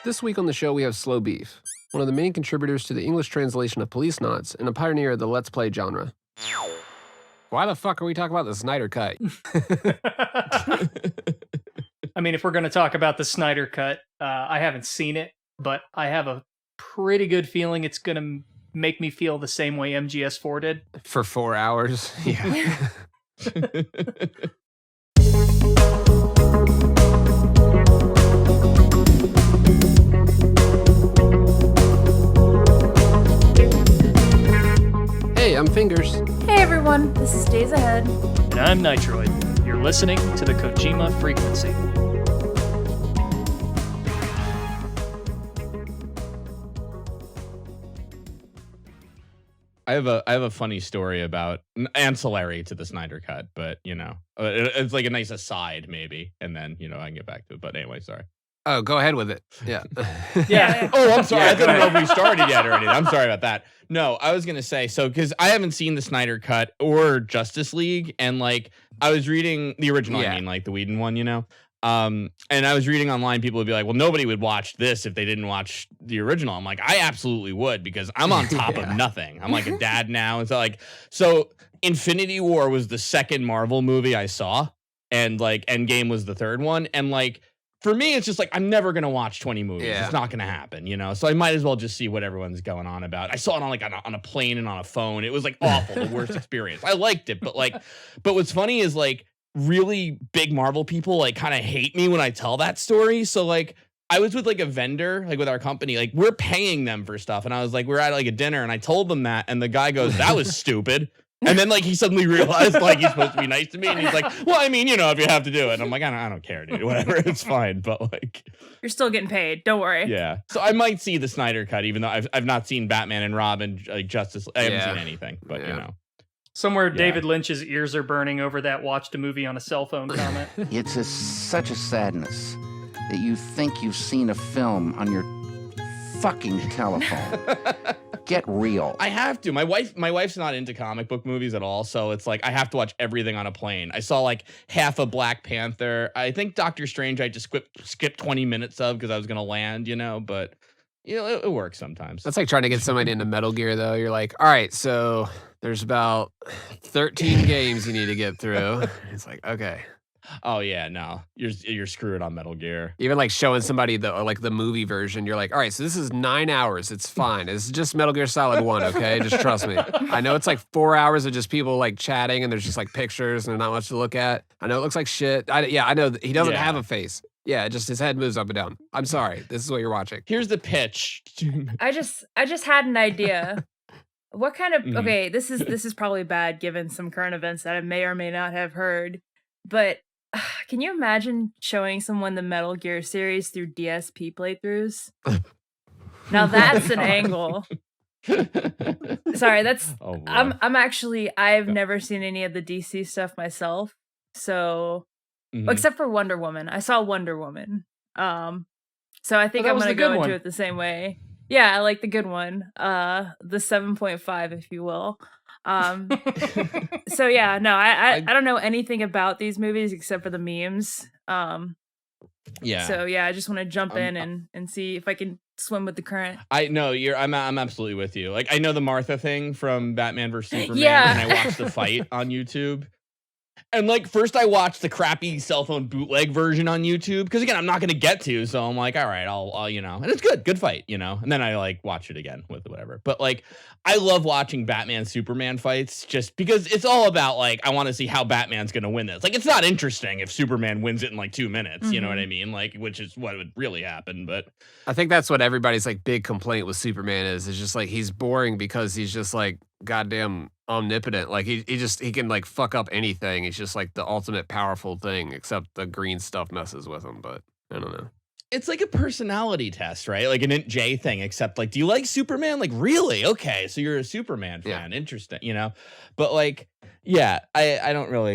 This week on the show, we have Slowbeef, one of the main contributors to the English translation of Policenauts and a pioneer of the Let's Play genre. Why the fuck are we talking about the Snyder Cut? I mean, if we're going to talk about the Snyder Cut, I haven't seen it, but I have a pretty good feeling it's going to make me feel the same way MGS4 did. For 4 hours? Yeah. Hey, I'm Fingers. Hey everyone, this is Days Ahead. And I'm Nitroid. You're listening to the Kojima Frequency. I have a funny story about ancillary to the Snyder Cut, but it's like a nice aside maybe, and then I can get back to it. But anyway, sorry. Oh, go ahead with it. Yeah. Yeah. Oh, I'm sorry. Yeah, I didn't know if we started yet or anything. I'm sorry about that. No, I was gonna say because I haven't seen the Snyder Cut or Justice League, and I was reading the original. Yeah. I mean, the Whedon one, and I was reading online, people would be like, well, nobody would watch this if they didn't watch the original. I'm like, I absolutely would, because I'm on top of nothing. I'm like a dad now. And so Infinity War was the second Marvel movie I saw, and Endgame was the third one. And for me, it's just I'm never going to watch 20 movies. Yeah. It's not going to happen, So I might as well just see what everyone's going on about. I saw it on a plane and on a phone. It was awful, the worst experience. I liked it, but what's funny is really big Marvel people kind of hate me when I tell that story. So I was with a vendor, with our company, we're paying them for stuff. And I was we're at a dinner, and I told them that, and the guy goes, that was stupid. And then he suddenly realized he's supposed to be nice to me, and he's like, well, I mean, if you have to do it. And I'm like, I don't care, dude, whatever, it's fine. But You're still getting paid, don't worry. Yeah. So I might see the Snyder Cut, even though I've not seen Batman and Robin, Justice. I haven't seen anything, but Somewhere David Lynch's ears are burning over that watched a movie on a cell phone comment. It's such a sadness that you think you've seen a film on your fucking telephone. Get real. I have to. My wife's not into comic book movies at all, so it's I have to watch everything on a plane. I saw half of Black Panther. I think Doctor Strange I just skipped 20 minutes of because I was gonna land, but it works sometimes. That's like trying to get somebody into Metal Gear, though. You're like, all right, so there's about 13 games you need to get through. It's okay. Oh yeah, no, you're screwed on Metal Gear. Even showing somebody the movie version, you're like, all right, so this is 9 hours. It's fine. It's just Metal Gear Solid 1, okay? Just trust me. I know it's 4 hours of just people chatting, and there's just pictures and there's not much to look at. I know it looks like shit. I know he doesn't have a face. Yeah, just his head moves up and down. I'm sorry. This is what you're watching. Here's the pitch. I just had an idea. What kind of okay, this is probably bad given some current events that I may or may not have heard, but can you imagine showing someone the Metal Gear series through DSP playthroughs? Now that's an angle. Sorry, that's I've never seen any of the DC stuff myself. So except for Wonder Woman. I saw Wonder Woman. So I think I'm gonna go into it the same way. Yeah, I like the good one. The 7.5, if you will. So yeah, no, I don't know anything about these movies except for the memes. Yeah. So yeah, I just want to jump in and see if I can swim with the current. I'm absolutely with you. I know the Martha thing from Batman vs Superman, Yeah. and I watched the fight on YouTube. And first I watched the crappy cell phone bootleg version on YouTube, because again, I'm not going to get to, so I'm all right, I'll and it's good fight, and then I watch it again with whatever. But I love watching Batman Superman fights, just because it's all about I want to see how Batman's going to win this. It's not interesting if Superman wins it in 2 minutes, you know what I mean? Which is what would really happen. But I think that's what everybody's big complaint with Superman is just he's boring because he's just goddamn omnipotent. He can fuck up anything. He's just the ultimate powerful thing, except the green stuff messes with him. But I don't know. It's a personality test, right? An Int J thing, except do you like Superman? Really? Okay, so you're a Superman fan. Yeah. Interesting, But yeah, I don't know.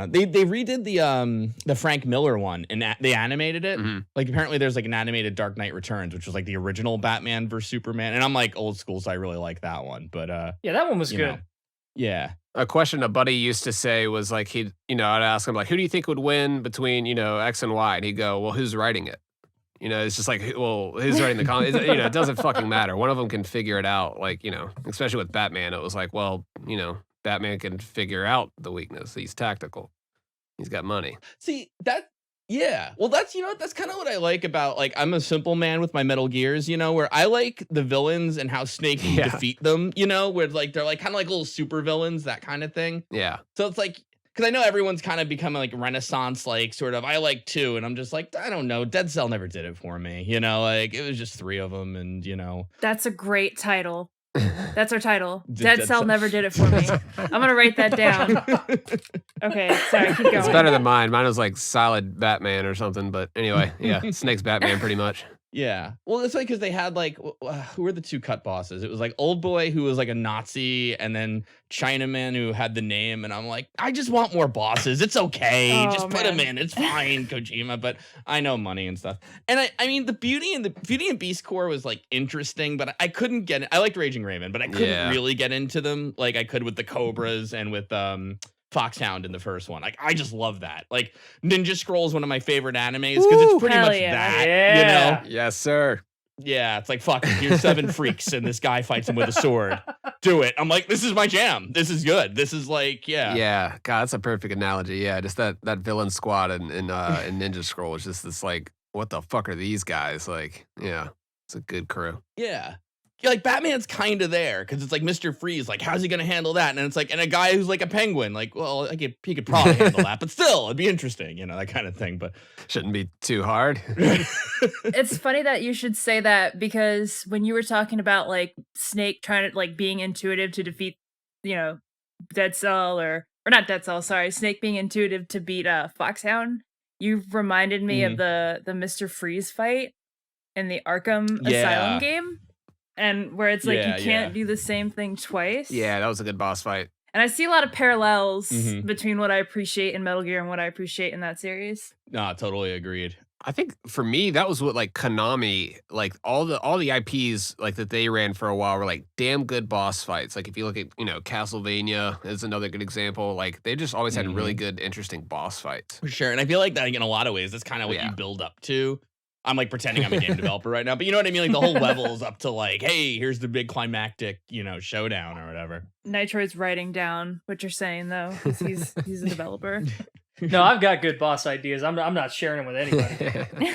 They redid the Frank Miller one, and they animated it. Mm-hmm. Apparently there's an animated Dark Knight Returns, which was the original Batman versus Superman. And I'm old school, so I really like that one. But yeah, that one was good. Yeah. A question a buddy used to say was I'd ask him who do you think would win between, X and Y? And he'd go, well, who's writing it? You know, it's just like, well, who's writing the comic? You know, it doesn't fucking matter. One of them can figure it out. Like, you know, especially with Batman, it was like, well, you know, Batman can figure out the weakness. He's tactical. He's got money. See, well, that's, you know, that's kind of what I like about, like, I'm a simple man with my Metal Gears, you know, where I like the villains and how Snake can defeat them, you know, where like they're like kind of like little super villains, that kind of thing. Yeah. So it's like, because I know everyone's kind of becoming like Renaissance, like sort of, I like two, and I'm just like, I don't know, Dead Cell never did it for me, you know, like it was just 3 of them, and you know. That's a great title. That's our title. Dead Cell never did it for me. I'm gonna write that down. Okay, sorry, keep going. It's better than mine. Mine was like Solid Batman or something. But anyway, yeah, Snake's Batman pretty much. Yeah. Well, it's like because they had like, who were the 2 cut bosses? It was like Old Boy, who was like a Nazi, and then Chinaman, who had the name. And I'm like, I just want more bosses. It's okay. Just put them in. It's fine, Kojima. But I know money and stuff. And I mean, the Beauty and Beast core was like interesting, but I couldn't get it. I liked Raging Raven, but I couldn't really get into them like I could with the Cobras and with Foxhound in the first one. Like, I just love that. Like, Ninja Scroll is one of my favorite animes because it's pretty much that. Yeah. You know? Yes, sir. Yeah, it's like, fuck it, here's 7 freaks and this guy fights him with a sword. Do it. I'm like, this is my jam. This is good. This is like, yeah. Yeah. God, that's a perfect analogy. Yeah, just that villain squad in Ninja Scroll is just this like, what the fuck are these guys? Like, yeah, it's a good crew. Yeah. Like, Batman's kind of there because it's like Mr. Freeze, like, how's he going to handle that? And it's like, and a guy who's like a penguin, like, well, he could probably handle that, but still, it'd be interesting, you know, that kind of thing. But shouldn't be too hard. It's funny that you should say that because when you were talking about like Snake trying to like being intuitive to defeat, you know, Dead Cell or not Dead Cell, sorry, Snake being intuitive to beat Foxhound, you reminded me of the Mr. Freeze fight in the Arkham Asylum game. And where it's like you can't do the same thing twice. Yeah, that was a good boss fight. And I see a lot of parallels between what I appreciate in Metal Gear and what I appreciate in that series. No, totally agreed. I think for me, that was what like Konami, like all the IPs like that they ran for a while were like damn good boss fights. Like if you look at, you know, Castlevania is another good example. Like they just always had really good, interesting boss fights. For sure. And I feel like that in a lot of ways, that's kind of what you build up to. I'm like pretending I'm a game developer right now, but you know what I mean? Like the whole level is up to like, hey, here's the big climactic, you know, showdown or whatever. Nitroid's writing down what you're saying though, because he's a developer. No, I've got good boss ideas. I'm not sharing them with anybody.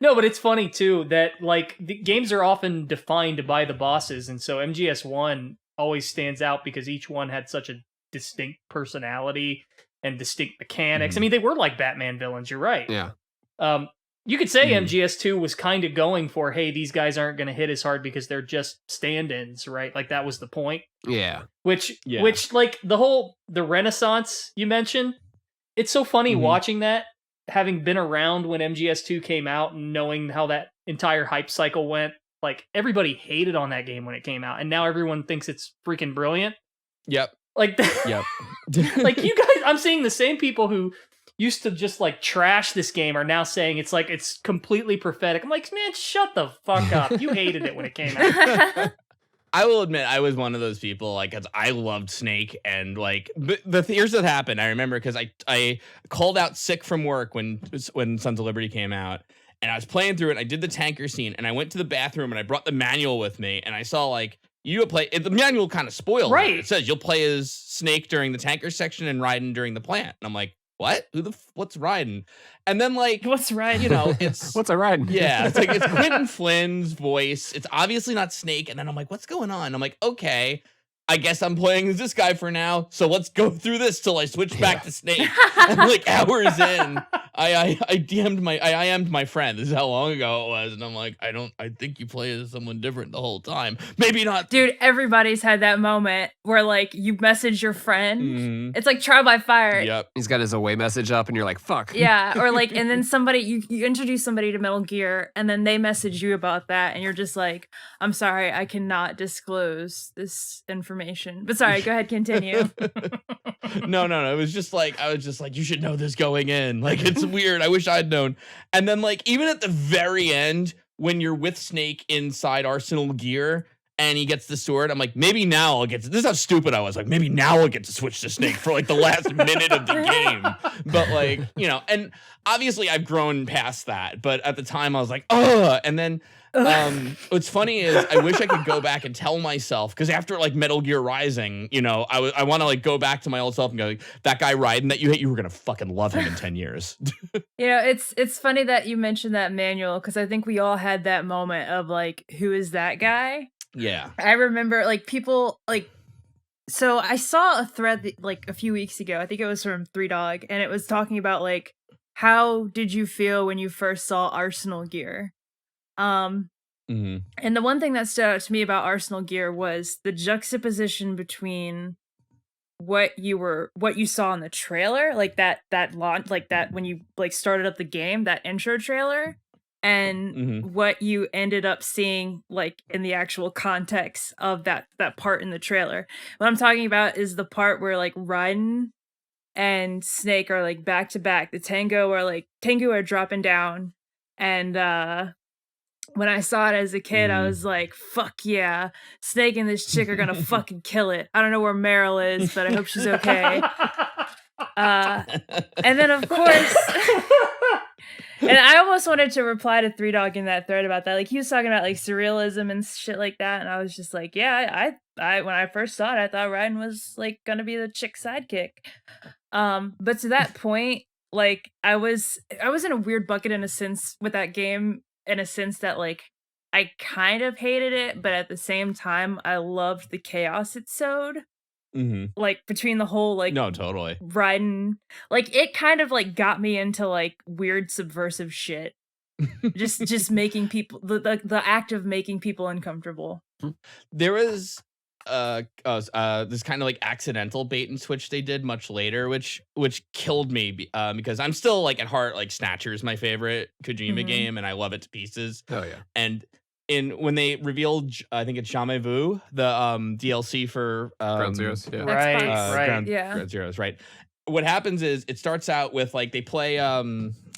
No, but it's funny too that like the games are often defined by the bosses, and so MGS1 always stands out because each one had such a distinct personality and distinct mechanics. I mean, they were like Batman villains. You're right. Yeah. You could say MGS2 was kind of going for, hey, these guys aren't going to hit as hard because they're just stand-ins, right? Like that was the point. Yeah. Which like the Renaissance you mentioned, it's so funny watching that, having been around when MGS2 came out and knowing how that entire hype cycle went. Like everybody hated on that game when it came out, and now everyone thinks it's freaking brilliant. Yep. Like, like you guys, I'm seeing the same people who used to just like trash this game are now saying it's like it's completely prophetic. I'm like, man, shut the fuck up. You hated it when it came out. I will admit I was one of those people, like, cause I loved Snake, and like here's what happened. I remember because I called out sick from work when Sons of Liberty came out, and I was playing through it. I did the tanker scene, and I went to the bathroom, and I brought the manual with me, and I saw like. You play the manual kind of spoiled. Right. It says you'll play as Snake during the tanker section and Raiden during the plant. And I'm like, what? What's Raiden? And then like, what's Raiden? You know, it's what's a Raiden? Yeah, it's like it's Quentin Flynn's voice. It's obviously not Snake. And then I'm like, what's going on? I'm like, okay, I guess I'm playing as this guy for now. So let's go through this till I switch back to Snake. And like hours in, I IM'd my friend. This is how long ago it was, and I'm like, I think you play as someone different the whole time. Maybe not. Dude, everybody's had that moment where like you message your friend. It's like trial by fire. Yep. He's got his away message up, and you're like, fuck. Yeah, or like, and then somebody you introduce somebody to Metal Gear, and then they message you about that, and you're just like, I'm sorry, I cannot disclose this information. But sorry, go ahead, continue. No. It was just like I was just like, you should know this going in. Like it's weird. I wish I'd known. And then like even at the very end, when you're with Snake inside Arsenal Gear, and he gets the sword. I'm like, maybe now I'll get to, this is how stupid I was. Like, maybe now I'll get to switch to Snake for like the last minute of the game. But like, you know, and obviously I've grown past that. But at the time I was like, oh, and then what's funny is I wish I could go back and tell myself, because after like Metal Gear Rising, you know, I want to like go back to my old self and go, like, that guy Raiden that you hate, you were gonna fucking love him in 10 years. You know, it's funny that you mentioned that manual, because I think we all had that moment of like, who is that guy? Yeah. I remember like people like, so I saw a thread like a few weeks ago. I think it was from Three Dog, and it was talking about like, how did you feel when you first saw Arsenal gear? And the one thing that stood out to me about Arsenal gear was the juxtaposition between what you saw in the trailer, like that launch, like that when you like started up the game, that intro trailer, and what you ended up seeing like in the actual context of that part in the trailer. What I'm talking about is the part where like Raiden and Snake are like back to back. The Tengu are dropping down, and when I saw it as a kid, I was like, fuck yeah, Snake and this chick are gonna fucking kill it. I don't know where Meryl is, but I hope she's okay. And then, of course, and I almost wanted to reply to Three Dog in that thread about that. Like, he was talking about, like, surrealism and shit like that, and I was just like, yeah, I when I first saw it, I thought Raiden was, like, gonna be the chick sidekick. But to that point, like, I was in a weird bucket in a sense with that game, in a sense that like I kind of hated it, but at the same time I loved the chaos it sowed. Like between the whole like No, totally. Raiden, like it kind of like got me into like weird subversive shit. just making people the act of making people uncomfortable. There was this kind of like accidental bait and switch they did much later, which killed me because I'm still like at heart like Snatcher's my favorite Kojima game, and I love it to pieces. Oh yeah. And when they revealed, I think it's Jamais Vu, the DLC for Ground Zeroes, yeah. Right. Ground Yeah. Zeroes, right. What happens is it starts out with like they play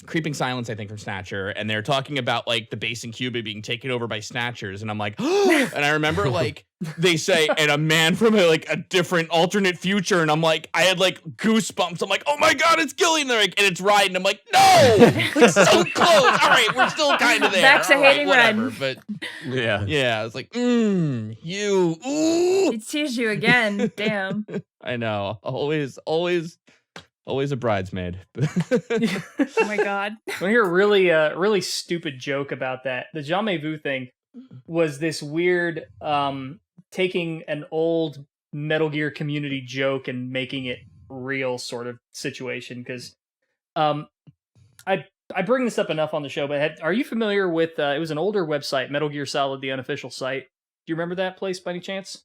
Creeping Silence, I think, from Snatcher, and they're talking about like the base in Cuba being taken over by Snatchers, and I'm like, and I remember like they say, and a man from a different alternate future, and I'm like, I had like goosebumps. I'm like, oh my god, it's killing them, and it's Raiden. I'm like, no, it's so close. All right, we're still kind of there. Back to hating whatever. Raiden. But Yeah. I was like, you, ooh. It teased you again. Damn. I know, always a bridesmaid. Oh my god. Well, hear a really stupid joke about that. The Jamais Vu thing was this weird taking an old Metal Gear community joke and making it real sort of situation. Because I bring this up enough on the show, but are you familiar with? It was an older website, Metal Gear Solid, the unofficial site. Do you remember that place by any chance?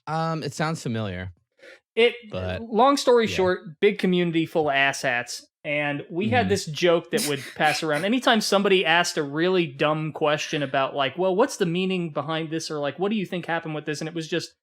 It sounds familiar. Long story short, big community full of asshats, and we had this joke that would pass around anytime somebody asked a really dumb question about like, well, what's the meaning behind this, or like, what do you think happened with this? And it was just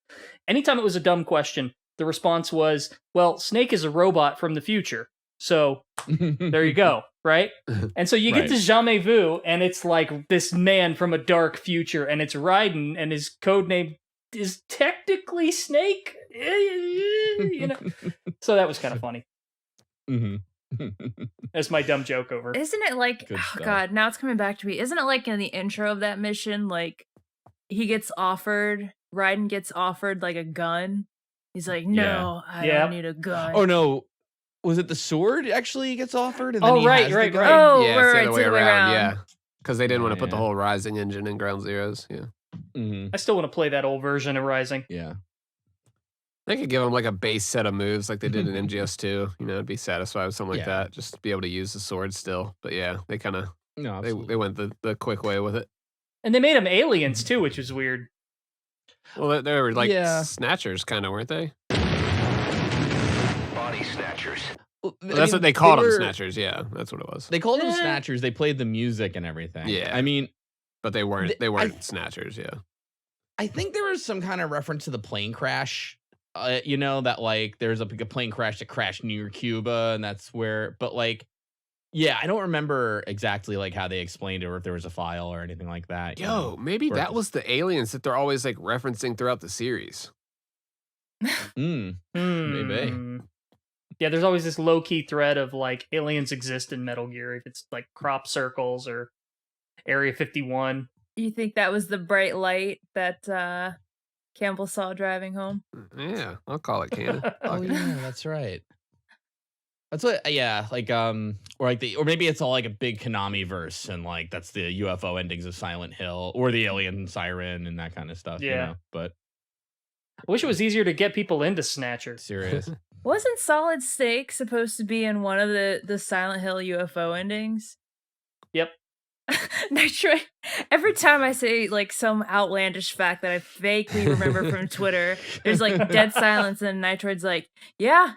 anytime it was a dumb question, the response was, well, Snake is a robot from the future, so there you go, right? And so you get to Jamais Vu, and it's like this man from a dark future, and it's Raiden, and his code name is technically Snake, you know. So that was kind of funny. That's my dumb joke over. Isn't it like, god, now it's coming back to me. Isn't it like in the intro of that mission, like Raiden gets offered like a gun. He's like, no, I don't need a gun. Oh no, was it the sword actually gets offered? And then Oh, he right. has the gun? Oh, Yeah, it's the other way around. Yeah. Yeah, because they didn't want to put the Yeah. whole Rising engine in Ground Zeroes. Yeah. I still want to play that old version of Rising. Yeah. They could give them like a base set of moves like they did in MGS2. You know, I'd be satisfied with something like that. Just to be able to use the sword still. But yeah, they kind of they went the quick way with it. And they made them aliens too, which was weird. Well, they were like snatchers, kind of, weren't they? Body snatchers. Well, that's what they called them, snatchers. Yeah, that's what it was. They called them snatchers. They played the music and everything. Yeah, I mean, but they weren't snatchers. Yeah, I think there was some kind of reference to the plane crash. You know, that like there's a plane crash that crashed near Cuba, and that's where. But like, Yeah, I don't remember exactly like how they explained it or if there was a file or anything like that. Yo, maybe Or that if- was the aliens that they're always like referencing throughout the series. Maybe. Yeah, there's always this low key thread of like aliens exist in Metal Gear. If it's like crop circles or Area 51. You think that was the bright light that Campbell saw driving home? Yeah, I'll call it canon. Oh yeah, that's right. That's what, yeah, like or like or maybe it's all like a big Konami verse, and like that's the UFO endings of Silent Hill or the alien siren and that kind of stuff. Yeah. You know? But I wish it was easier to get people into Snatcher. serious. Wasn't Solid Snake supposed to be in one of the Silent Hill UFO endings? Yep. Nitro, every time I say like some outlandish fact that I vaguely remember from Twitter, there's like dead silence, and Nitroid's like, yeah,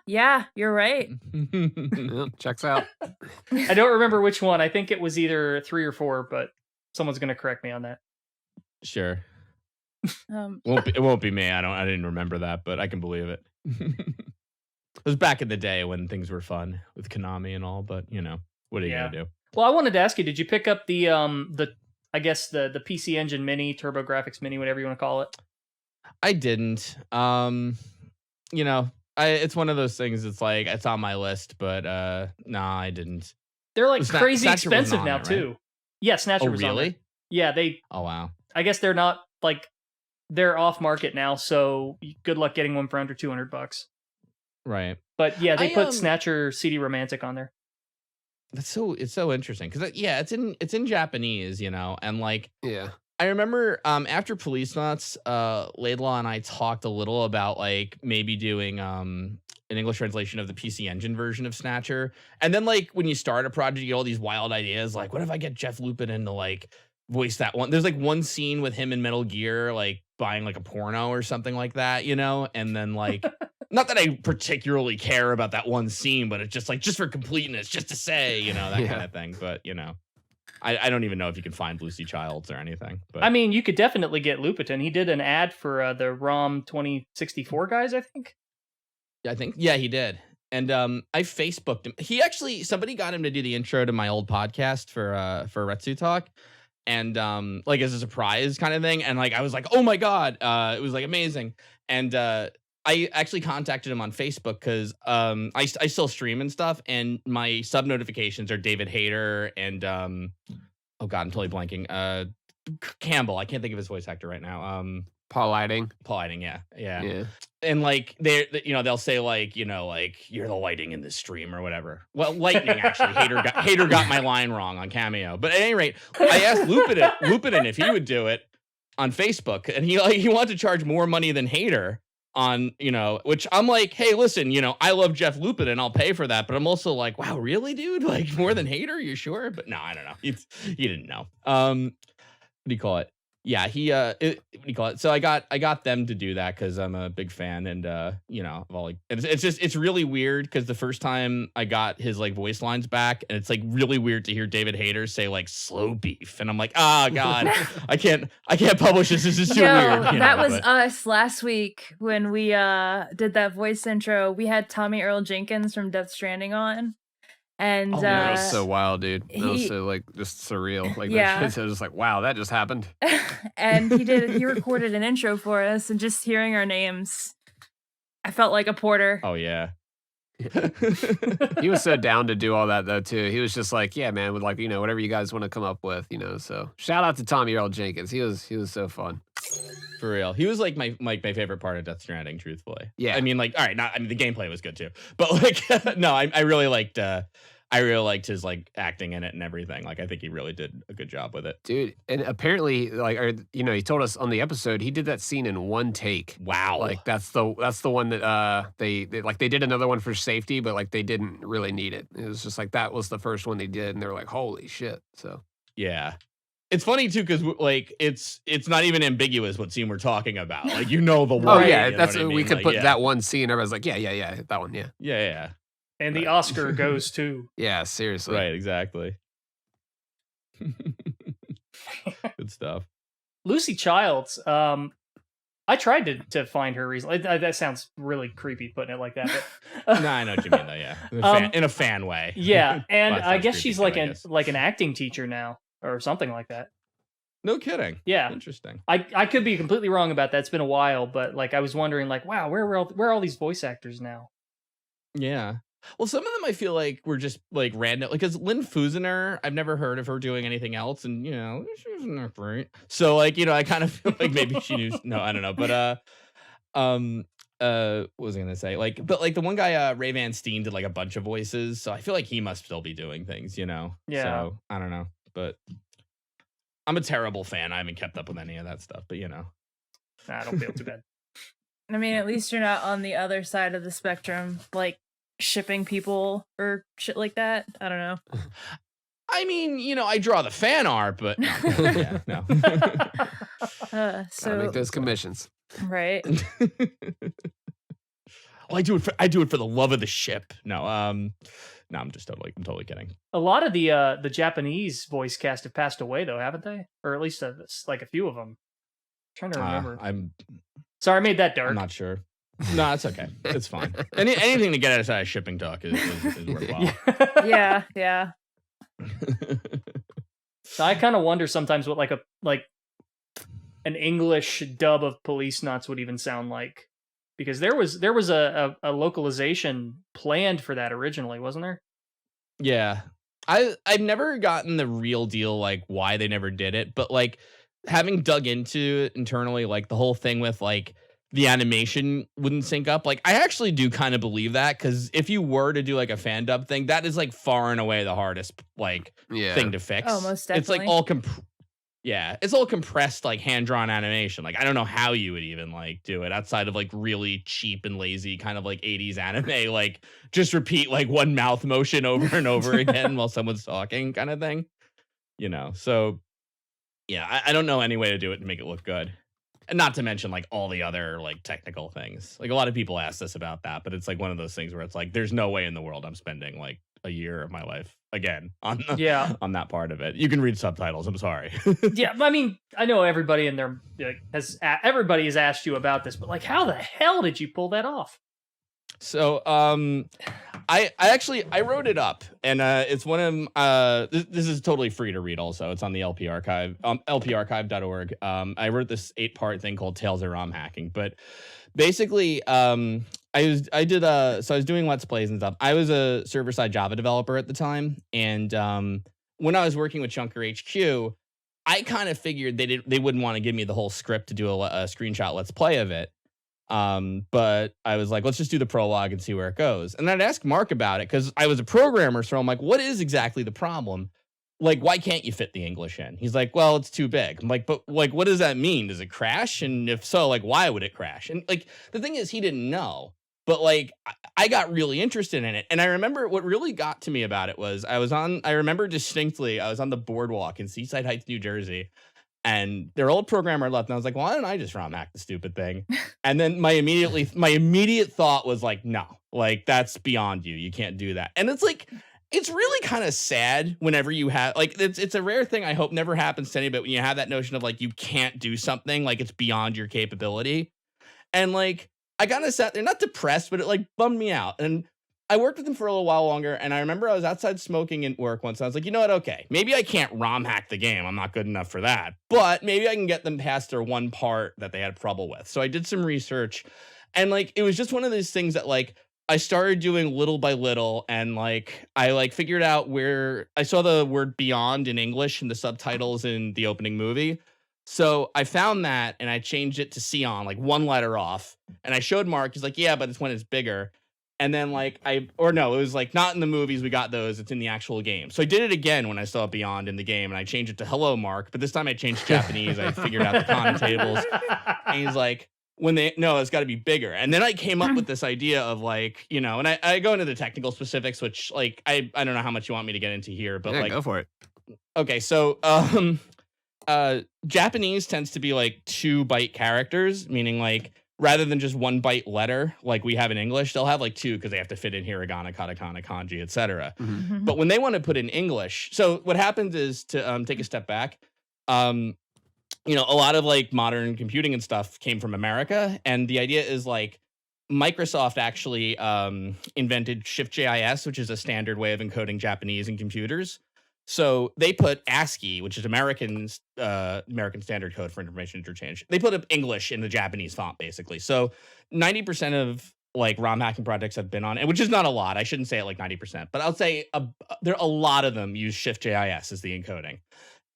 you're right. Yeah, checks out. I don't remember which one. I think it was either 3 or 4, but someone's gonna correct me on that. Sure. Um, It won't be me. I didn't remember that, but I can believe it. It was back in the day when things were fun with Konami and all, but you know, what are you gonna do? Well, I wanted to ask you, did you pick up the I guess the PC Engine Mini, TurboGrafx Mini, whatever you want to call it? I didn't. You know, it's one of those things. It's like it's on my list, but nah, I didn't. They're like crazy Snatcher wasn't expensive on now it, right? too. Yeah, Snatcher Oh was on really? there. Yeah, they. Oh wow. I guess they're not like they're off market now, so good luck getting one for under $200. Right. But yeah, they I, put Snatcher CD Romantic on there. It's so interesting because yeah, it's in Japanese, you know, and like Yeah. I remember after Policenauts, Laidlaw and I talked a little about like maybe doing an English translation of the PC Engine version of Snatcher, and then like when you start a project, you get all these wild ideas like, what if I get Jeff Lupin in to like voice that one? There's like one scene with him in Metal Gear like buying like a porno or something like that, you know, and then like. Not that I particularly care about that one scene, but it's just like just for completeness, just to say, you know, that kind of thing. But you know, I don't even know if you can find Lucy Childs or anything. But I mean, you could definitely get Lupiton. He did an ad for the ROM 2064 guys, I think. I think he did. And I Facebooked him. Somebody got him to do the intro to my old podcast for Retsu Talk. And like as a surprise kind of thing. And like I was like, oh my God, it was like amazing. And I actually contacted him on Facebook because I still stream and stuff, and my sub notifications are David Hayter and oh God, I'm totally blanking. Campbell, I can't think of his voice actor right now. Paul Lighting. Yeah. And like they'll say like, you know, like you're the lighting in this stream or whatever. Well, lightning actually. Hayter got my line wrong on Cameo. But at any rate, I asked Lupin if he would do it on Facebook, and he wanted to charge more money than Hayter on, you know, which I'm like, hey, listen, you know, I love Jeff Lupin and I'll pay for that, but I'm also like, wow, really, dude? Like more than Hayter? You sure? But no, I don't know. He didn't know. What do you call it? Yeah, what do you call it? So I got them to do that because I'm a big fan, and you know, of all like, it's really weird because the first time I got his like voice lines back, and it's like really weird to hear David Hayter say like Slowbeef, and I'm like, oh God, I can't publish this. This is too weird. You that know, was us last week when we did that voice intro. We had Tommy Earl Jenkins from Death Stranding on. And that was so wild, dude. That was so like just surreal. Like Yeah. that shit, was just like, wow, that just happened. and he recorded an intro for us, and just hearing our names, I felt like a porter. Oh yeah. He was so down to do all that though too. He was just like, yeah, man, with like, you know, whatever you guys want to come up with, you know. So shout out to Tommy Earl Jenkins. He was so fun. For real. He was like my favorite part of Death Stranding, truthfully. Yeah. I mean, like, all right, the gameplay was good too. But like no, I really liked his like acting in it and everything. Like I think he really did a good job with it. Dude, and apparently like you know, he told us on the episode he did that scene in one take. Wow. Like that's the one that they did another one for safety, but like they didn't really need it. It was just like that was the first one they did, and they were like, holy shit. So yeah. It's funny too because like it's not even ambiguous what scene we're talking about. Like you know the one. Oh yeah, you know that's what I we mean? could Like, put yeah. that one scene. Everybody's like, yeah, that one, yeah. Yeah. And the Oscar goes to. Yeah, seriously. Right, exactly. Good stuff. Lucy Childs. I I tried to find her recently. That sounds really creepy putting it like that. But, No, I know what you mean though. Yeah, in a fan way. Yeah, and Well, that I sounds guess creepy she's too, like I guess. an acting teacher now or something like that. No kidding. Yeah. Interesting. I could be completely wrong about that. It's been a while, but like I was wondering, like, wow, where are all these voice actors now? Yeah. Well, some of them I feel like were just like random, because Lynn Fusener, I've never heard of her doing anything else, and she wasn't that great. So like, I kind of feel like maybe she knew. No, I don't know, but what was I gonna say? Like, but like the one guy, Ray Van Steen, did like a bunch of voices, so I feel like he must still be doing things, Yeah. So I don't know, but I'm a terrible fan. I haven't kept up with any of that stuff, but Nah, I don't feel too bad. I mean, at least you're not on the other side of the spectrum, like shipping people or shit like that. I don't know. I mean, I draw the fan art, but no. Yeah, no. Gotta So make those commissions. right. Well, I do it for the love of the ship. No, I'm totally kidding. A lot of the Japanese voice cast have passed away, though, haven't they? Or at least like a few of them. I'm trying to remember. I'm Sorry, I made that dark. not sure. No, it's okay. It's fine. Anything to get outside of shipping talk is worthwhile. Yeah. I kind of wonder sometimes what like an English dub of Policenauts would even sound like, because there was a localization planned for that originally, wasn't there? Yeah. I've never gotten the real deal, like why they never did it, but like having dug into it internally, like the whole thing with like the animation wouldn't sync up. Like I actually do kind of believe that, because if you were to do like a fan dub thing, that is like far and away the hardest like thing to fix. Oh, most It's like definitely. all it's all compressed, like hand-drawn animation. Like I don't know how you would even like do it outside of like really cheap and lazy kind of like 80s anime, like just repeat like one mouth motion over and over again while someone's talking kind of thing. So yeah, I don't know any way to do it to make it look good. And not to mention like all the other like technical things. Like a lot of people ask us about that, but it's like one of those things where it's like there's no way in the world I'm spending like a year of my life again on on that part of it. You can read subtitles. I'm sorry. Yeah, I mean, I know everybody in there everybody has asked you about this, but like, how the hell did you pull that off? So, I actually wrote it up, and it's one of this is totally free to read. Also, it's on the LP archive, lparchive.org. I wrote this 8-part thing called Tales of ROM Hacking, but basically, I was doing Let's Plays and stuff. I was a server-side Java developer at the time, and when I was working with Chunker HQ, I kind of figured they wouldn't want to give me the whole script to do a screenshot Let's Play of it. But I was like, let's just do the prologue and see where it goes. And I'd ask Mark about it, because I was a programmer, so I'm like, what is exactly the problem? Like, why can't you fit the English in? He's like, well, it's too big. I'm like, but like, what does that mean? Does it crash? And if so, like, why would it crash? And like, the thing is, he didn't know. But like, I got really interested in it. And I remember what really got to me about it was I remember distinctly, I was on the boardwalk in Seaside Heights, New Jersey, and their old programmer left, and I was like, why don't I just ROM hack the stupid thing? And then my immediate thought was like, no, like that's beyond you. You can't do that. And it's like, it's really kind of sad whenever you have like, it's a rare thing. I hope never happens to anybody when you have that notion of like, you can't do something, like it's beyond your capability. And like, I kind of sat there, not depressed, but it like bummed me out. And I worked with them for a little while longer, and I remember I was outside smoking at work once, and I was like, you know what, okay, maybe I can't ROM hack the game, I'm not good enough for that, but maybe I can get them past their one part that they had trouble with. So I did some research, and like, it was just one of those things that like, I started doing little by little, and like, I like figured out where, I saw the word beyond in English in the subtitles in the opening movie. So I found that, and I changed it to Sion, like one letter off, and I showed Mark, he's like, yeah, but it's when it's bigger. And then like it was like not in the movies, we got those, it's in the actual game. So I did it again when I saw Beyond in the game, and I changed it to Hello Mark, but this time I changed Japanese. I figured out the content tables, and he's like, it's got to be bigger. And then I came up with this idea of like, and I go into the technical specifics, which like, I don't know how much you want me to get into here, but Yeah, like, go for it. Okay. So, Japanese tends to be like 2-byte characters, meaning like, rather than just 1-byte letter like we have in English, they'll have like 2 because they have to fit in hiragana, katakana, kanji, etc. Mhm. But when they want to put in English, so what happens is, to take a step back, a lot of like modern computing and stuff came from America. And the idea is like Microsoft actually invented ShiftJIS, which is a standard way of encoding Japanese in computers. So they put ASCII, which is American standard code for information interchange. They put up English in the Japanese font, basically. So 90% of like ROM hacking projects I've been on, and which is not a lot. I shouldn't say it like 90%, but I'll say there are a lot of them use ShiftJIS as the encoding.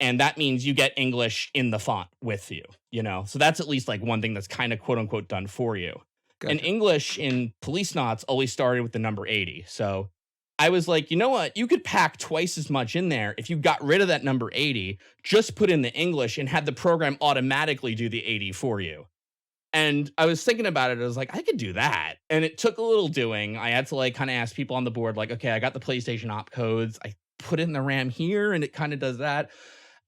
And that means you get English in the font with you, So that's at least like one thing that's kind of quote unquote done for you. Gotcha. And English in Policenauts always started with the number 80. So I was like, you know what? You could pack twice as much in there if you got rid of that number 80, just put in the English and had the program automatically do the 80 for you. And I was thinking about it. I was like, I could do that. And it took a little doing. I had to like kind of ask people on the board, like, okay, I got the PlayStation op codes. I put in the RAM here and it kind of does that.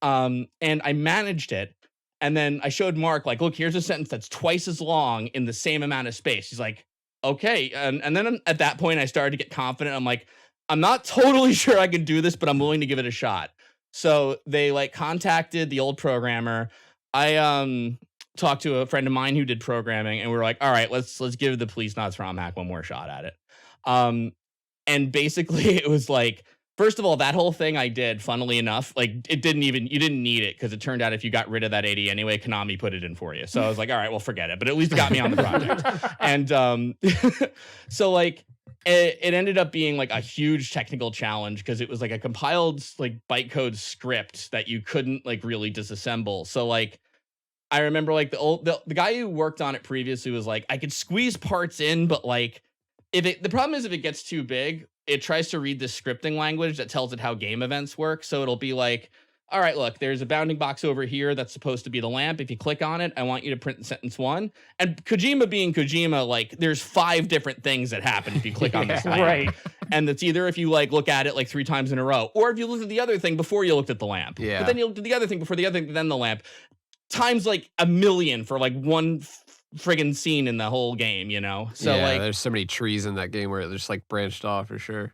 And I managed it. And then I showed Mark, like, look, here's a sentence that's twice as long in the same amount of space. He's like, okay. And then at that point, I started to get confident. I'm like, I'm not totally sure I can do this, but I'm willing to give it a shot. So they like contacted the old programmer. I talked to a friend of mine who did programming, and we were like, all right, let's give the Policenauts ROM hack one more shot at it. And basically it was like, first of all, that whole thing I did, funnily enough, like you didn't need it because it turned out if you got rid of that 80 anyway, Konami put it in for you. So I was like, all right, well, forget it. But at least it got me on the project. And so like it ended up being like a huge technical challenge because it was like a compiled like bytecode script that you couldn't like really disassemble. So like I remember like the guy who worked on it previously was like, I could squeeze parts in, but like the problem is if it gets too big, it tries to read the scripting language that tells it how game events work. So it'll be like, all right, look, there's a bounding box over here that's supposed to be the lamp. If you click on it, I want you to print sentence 1. And Kojima being Kojima, like there's 5 different things that happen if you click on this lamp. Right. And it's either if you like look at it like 3 times in a row, or if you look at the other thing before you looked at the lamp. Yeah. But then you looked at the other thing before the other thing, then the lamp. Times like a million for like one friggin' scene in the whole game, So yeah, like there's so many trees in that game where it just like branched off for sure.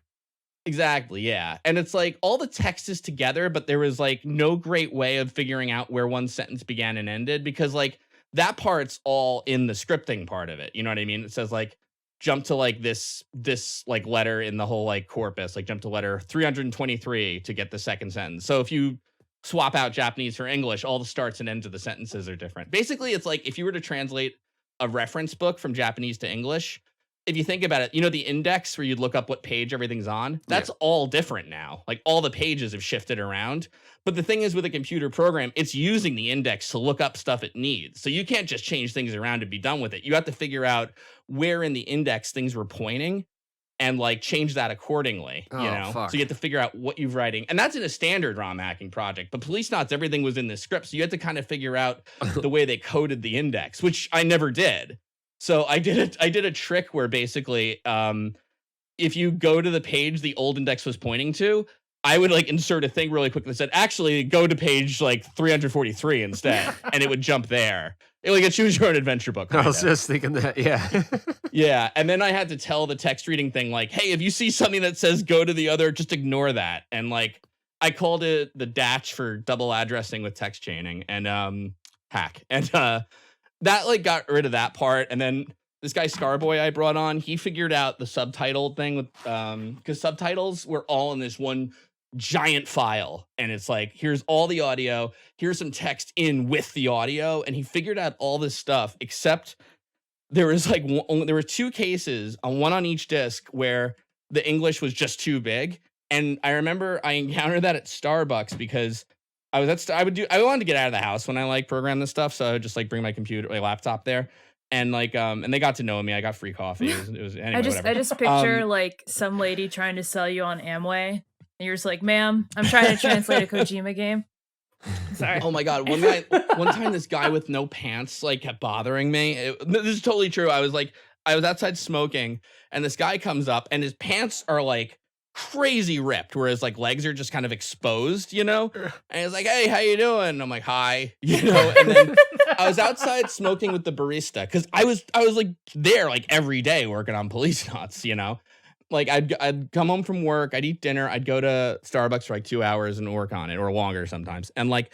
Exactly, yeah. And it's like all the text is together, but there was like no great way of figuring out where one sentence began and ended because like that part's all in the scripting part of it. You know what I mean? It says like jump to like this like letter in the whole like corpus, like jump to letter 323 to get the second sentence. So if you swap out Japanese for English, all the starts and ends of the sentences are different. Basically, it's like if you were to translate a reference book from Japanese to English, if you think about it, the index where you'd look up what page everything's on, that's all different now. Like all the pages have shifted around. But the thing is with a computer program, it's using the index to look up stuff it needs. So you can't just change things around to be done with it. You have to figure out where in the index things were pointing and like change that accordingly, Fuck. So you have to figure out what you're writing. And that's in a standard ROM hacking project. But Policenauts, everything was in the script. So you had to kind of figure out the way they coded the index, which I never did. So I did a trick where basically, if you go to the page the old index was pointing to, I would like insert a thing really quick that said, actually go to page like 343 instead. And it would jump there. Like a choose your own adventure book. I was just thinking that. Yeah. Yeah. And then I had to tell the text reading thing like, hey, if you see something that says go to the other, just ignore that. And like, I called it the DATCH for double addressing with text chaining and hack. And that like got rid of that part. And then this guy Starboy I brought on, he figured out the subtitle thing with because subtitles were all in this one giant file. And it's like, here's all the audio, here's some text in with the audio. And he figured out all this stuff, except there was like there were 2 cases on one on each disc where the English was just too big. And I remember I encountered that at Starbucks because I wanted to get out of the house when I like program this stuff. So I would just like bring my laptop there. And like, and they got to know me. I got free coffee. It was anyway, I just picture like some lady trying to sell you on Amway. And you're just like, ma'am, I'm trying to translate a Kojima game. Sorry. Oh my God. One time this guy with no pants like kept bothering me. This is totally true. I was outside smoking and this guy comes up and his pants are like crazy ripped, whereas like legs are just kind of exposed, and he's like, hey, how you doing? And I'm like, hi, and then I was outside smoking with the barista because I was like there like every day working on Policenauts, like I'd come home from work, I'd eat dinner, I'd go to Starbucks for like 2 hours and work on it or longer sometimes. And like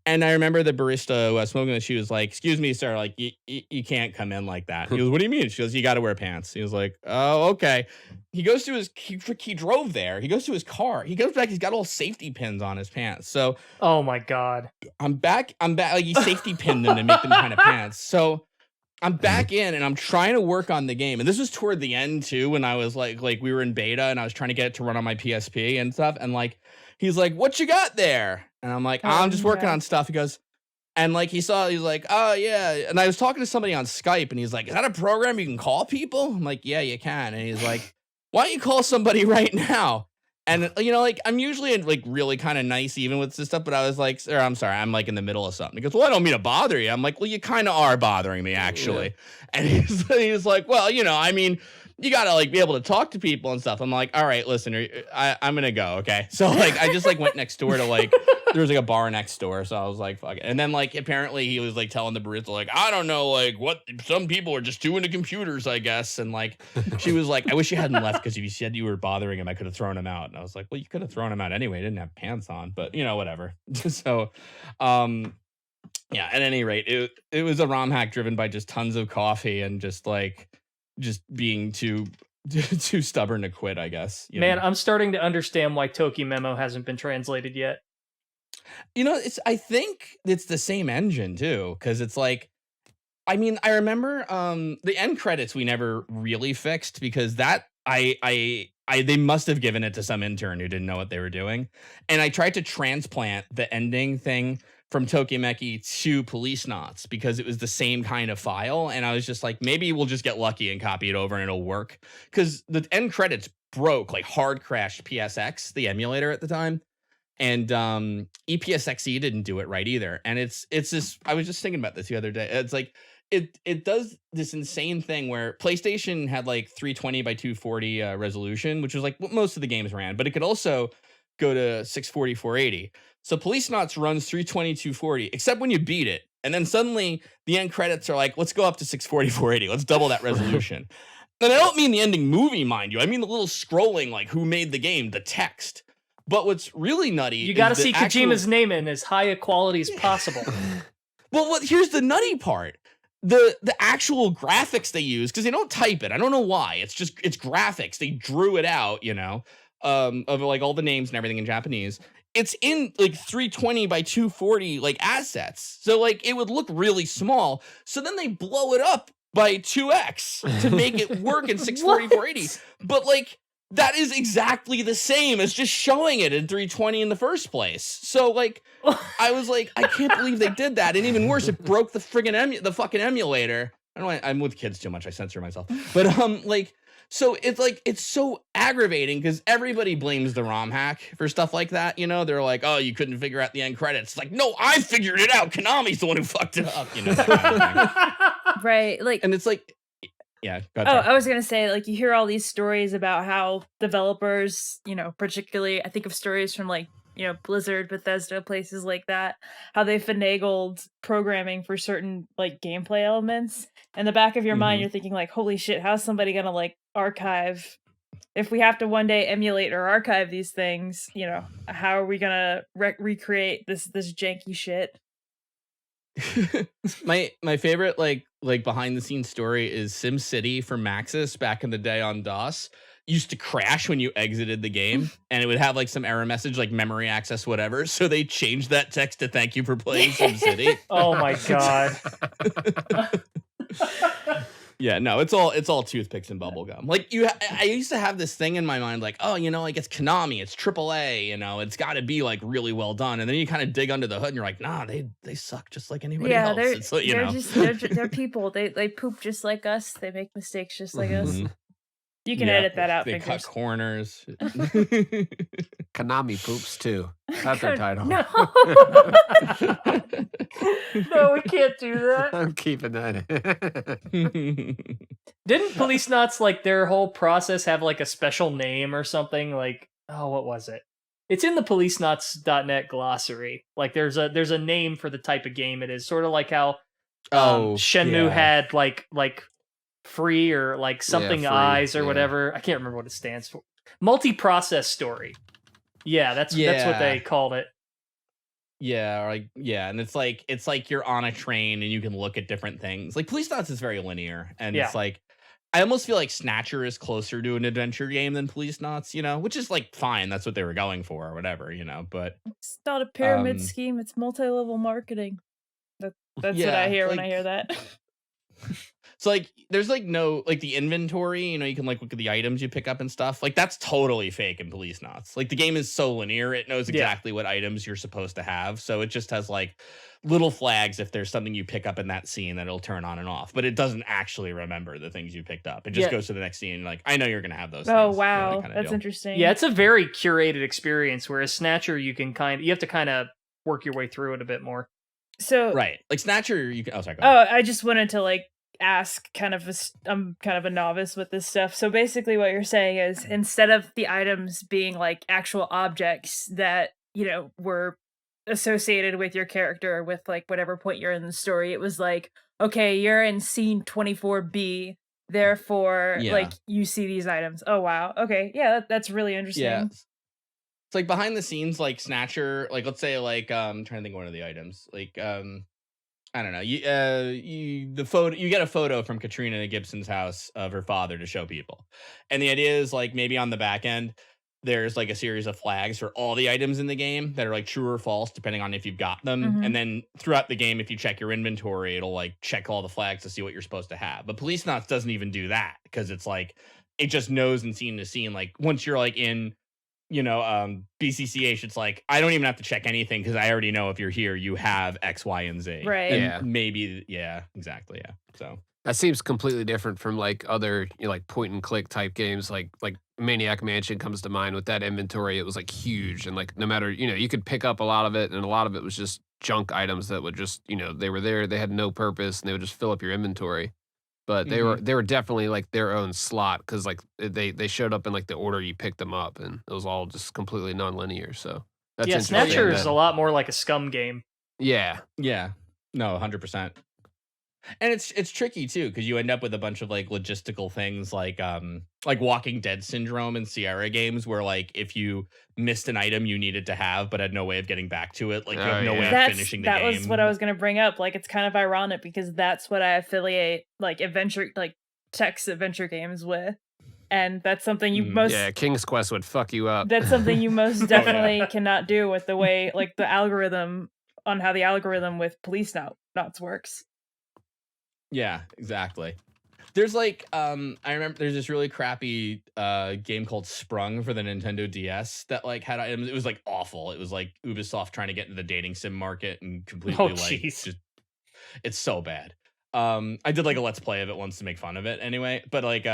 And I remember the barista who I was smoking with, she was like, "Excuse me, sir, like you can't come in like that." He goes, "What do you mean?" She goes, "You got to wear pants." He was like, "Oh, okay." He goes to he drove there. He goes to his car. He goes back. He's got all safety pins on his pants. So Oh my god. I'm back. Like he safety pinned them to make them kind of pants. So I'm back in and I'm trying to work on the game. And this was toward the end too, when I was like we were in beta and I was trying to get it to run on my PSP and stuff. And like he's like, "What you got there?" And I'm like, "I'm just working on stuff." He goes, and like he's like, "Oh yeah." And I was talking to somebody on Skype and he's like, "Is that a program you can call people?" I'm like, "Yeah, you can." And he's like, "Why don't you call somebody right now?" And like I'm usually like really kind of nice even with this stuff, but I was like, "Sir, I'm sorry, I'm like in the middle of something." He goes, "Well, I don't mean to bother you." I'm like, "Well, you kind of are bothering me actually." Yeah. And he's like, "Well, I mean, you gotta like be able to talk to people and stuff." I'm like, "All right, listen, I'm gonna go, okay?" So like I just like went next door to like there was like a bar next door, so I was like, "Fuck it." And then like apparently he was like telling the barista like, "I don't know, like what some people are just doing to computers, I guess." And like she was like, "I wish you hadn't left because if you said you were bothering him, I could have thrown him out." And I was like, "Well, you could have thrown him out anyway. He didn't have pants on, but whatever." So, yeah. At any rate, it was a ROM hack driven by just tons of coffee and just being too stubborn to quit, I guess. Man, I'm starting to understand why Toki Memo hasn't been translated yet. I think it's the same engine too, because it's like, I mean, I remember the end credits we never really fixed because that they must have given it to some intern who didn't know what they were doing, and I tried to transplant the ending thing from Tokimeki to Policenauts because it was the same kind of file, and I was just like, maybe we'll just get lucky and copy it over and it'll work, because the end credits broke, like hard crashed PSX, the emulator at the time, and EPSXE didn't do it right either. And it's this, I was just thinking about this the other day. It's like it does this insane thing where PlayStation had like 320 by 240 resolution, which was like what most of the games ran, but it could also go to 640 480. So Policenauts runs 320 240, except when you beat it. And then suddenly the end credits are like, let's go up to 640 480. Let's double that resolution. And I don't mean the ending movie, mind you. I mean the little scrolling, like who made the game, the text. But what's really nutty, you got to see Kojima's name in as high a quality as possible. Well, here's the nutty part. The actual graphics they use, because they don't type it. I don't know why. It's graphics. They drew it out, of like all the names and everything in Japanese. It's in like 320 by 240 like assets. So like it would look really small. So then they blow it up by 2x to make it work in 640 480. But like that is exactly the same as just showing it in 320 in the first place. So like I was like, I can't believe they did that. And even worse, it broke the friggin' the fucking emulator. I don't know, I'm with kids too much. I censor myself. But so it's like, it's so aggravating because everybody blames the ROM hack for stuff like that. They're like, "Oh, you couldn't figure out the end credits." It's like, no, I figured it out. Konami's the one who fucked it up. That kind of thing. Right. Like, and it's like, yeah. Go ahead, I was going to say, like, you hear all these stories about how developers, particularly, I think of stories from like, Blizzard, Bethesda, places like that, how they finagled programming for certain like gameplay elements. In the back of your mind, you're thinking like, holy shit, how's somebody gonna like archive? If we have to one day emulate or archive these things, how are we gonna recreate this janky shit? my favorite like behind the scenes story is SimCity for Maxis back in the day on DOS. Used to crash when you exited the game, and it would have like some error message like memory access whatever, so they changed that text to "Thank you for playing SimCity." Oh my god. Yeah, no, it's all toothpicks and bubblegum. Like I used to have this thing in my mind like, oh, like it's Konami, it's AAA, it's got to be like really well done. And then you kind of dig under the hood and you're like, nah, they suck just like anybody else. It's like, they're people. They poop just like us. They make mistakes just like us. You can edit that out. They cut corners. Konami poops too. That's our title. No. No, we can't do that. I'm keeping that in. Didn't Policenauts, like their whole process have like a special name or something? Like, oh, what was it? It's in the Policenauts.net glossary. Like there's a name for the type of game it is. Sort of like how Shenmue had like free or like something free, eyes or whatever. I can't remember what it stands for. Multi-process story. Yeah, that's what they called it. Yeah, or like and it's like you're on a train and you can look at different things. Like Policenauts is very linear, and Yeah. it's like I almost feel like Snatcher is closer to an adventure game than Policenauts, which is like fine. That's what they were going for or whatever, But It's not a pyramid Um, scheme, it's multi-level marketing. That's what I yeah, hear when like I hear that. so like there's like no like the inventory, you can like look at the items you pick up and stuff. Like that's totally fake in Policenauts. Like the game is so linear, it knows Yeah. exactly what items you're supposed to have. So it just has like little flags if there's something you pick up in that scene that it'll turn on and off. But it doesn't actually remember the things you picked up. It just Yeah. goes to the next scene like I know you're gonna have those Oh things, wow, that kinda that's deal. interesting. Yeah, it's a very curated experience, whereas Snatcher, you have to kind of work your way through it a bit more. So Right. Like Snatcher, you can sorry, go ahead. I just wanted to like ask I'm kind of a novice with this stuff. So basically what you're saying is instead of the items being like actual objects that, were associated with your character with like whatever point you're in the story, it was like, okay, you're in scene 24B, therefore Yeah. like you see these items. Oh wow. Okay. Yeah, that's really interesting. Yeah. It's like behind the scenes, like Snatcher, like let's say like trying to think of one of the items. Like I don't know. You get a photo from Katrina Gibson's house of her father to show people. And the idea is like maybe on the back end, there's like a series of flags for all the items in the game that are like true or false, depending on if you've got them. Mhm. And then throughout the game, if you check your inventory, it'll like check all the flags to see what you're supposed to have. But Policenauts doesn't even do that because it's like it just knows in scene to scene. Like once you're like in BCCH, it's like I don't even have to check anything because I already know if you're here, you have X, Y, and Z. Right. And Yeah. maybe, exactly. Yeah. So That seems completely different from like other like point and click type games. Like Maniac Mansion comes to mind with that inventory. It was like huge, and like no matter you could pick up a lot of it, and a lot of it was just junk items that would just they were there, they had no purpose, and they would just fill up your inventory. But they were definitely like their own slot because like they showed up in like the order you picked them up, and it was all just completely non-linear. So that's Yeah, interesting. Snatcher is that- a lot more like a Scum game. yeah. no, 100%. And it's tricky too because you end up with a bunch of like logistical things like Walking Dead syndrome in Sierra games where like if you missed an item you needed to have but had no way of getting back to it, like you have no way of finishing the game. That was what I was going to bring up. Like, it's kind of ironic because that's what I affiliate like text adventure games with, and that's something you Yeah, King's Quest would fuck you up. That's something you most definitely cannot do with the way like the algorithm on how the algorithm with Policenauts works. Yeah, exactly. There's like I remember there's this really crappy game called Sprung for the Nintendo DS that like had items. It was like awful. It was like Ubisoft trying to get into the dating sim market and completely jeez. just it's so bad. I did like a let's play of it once to make fun of it anyway, but like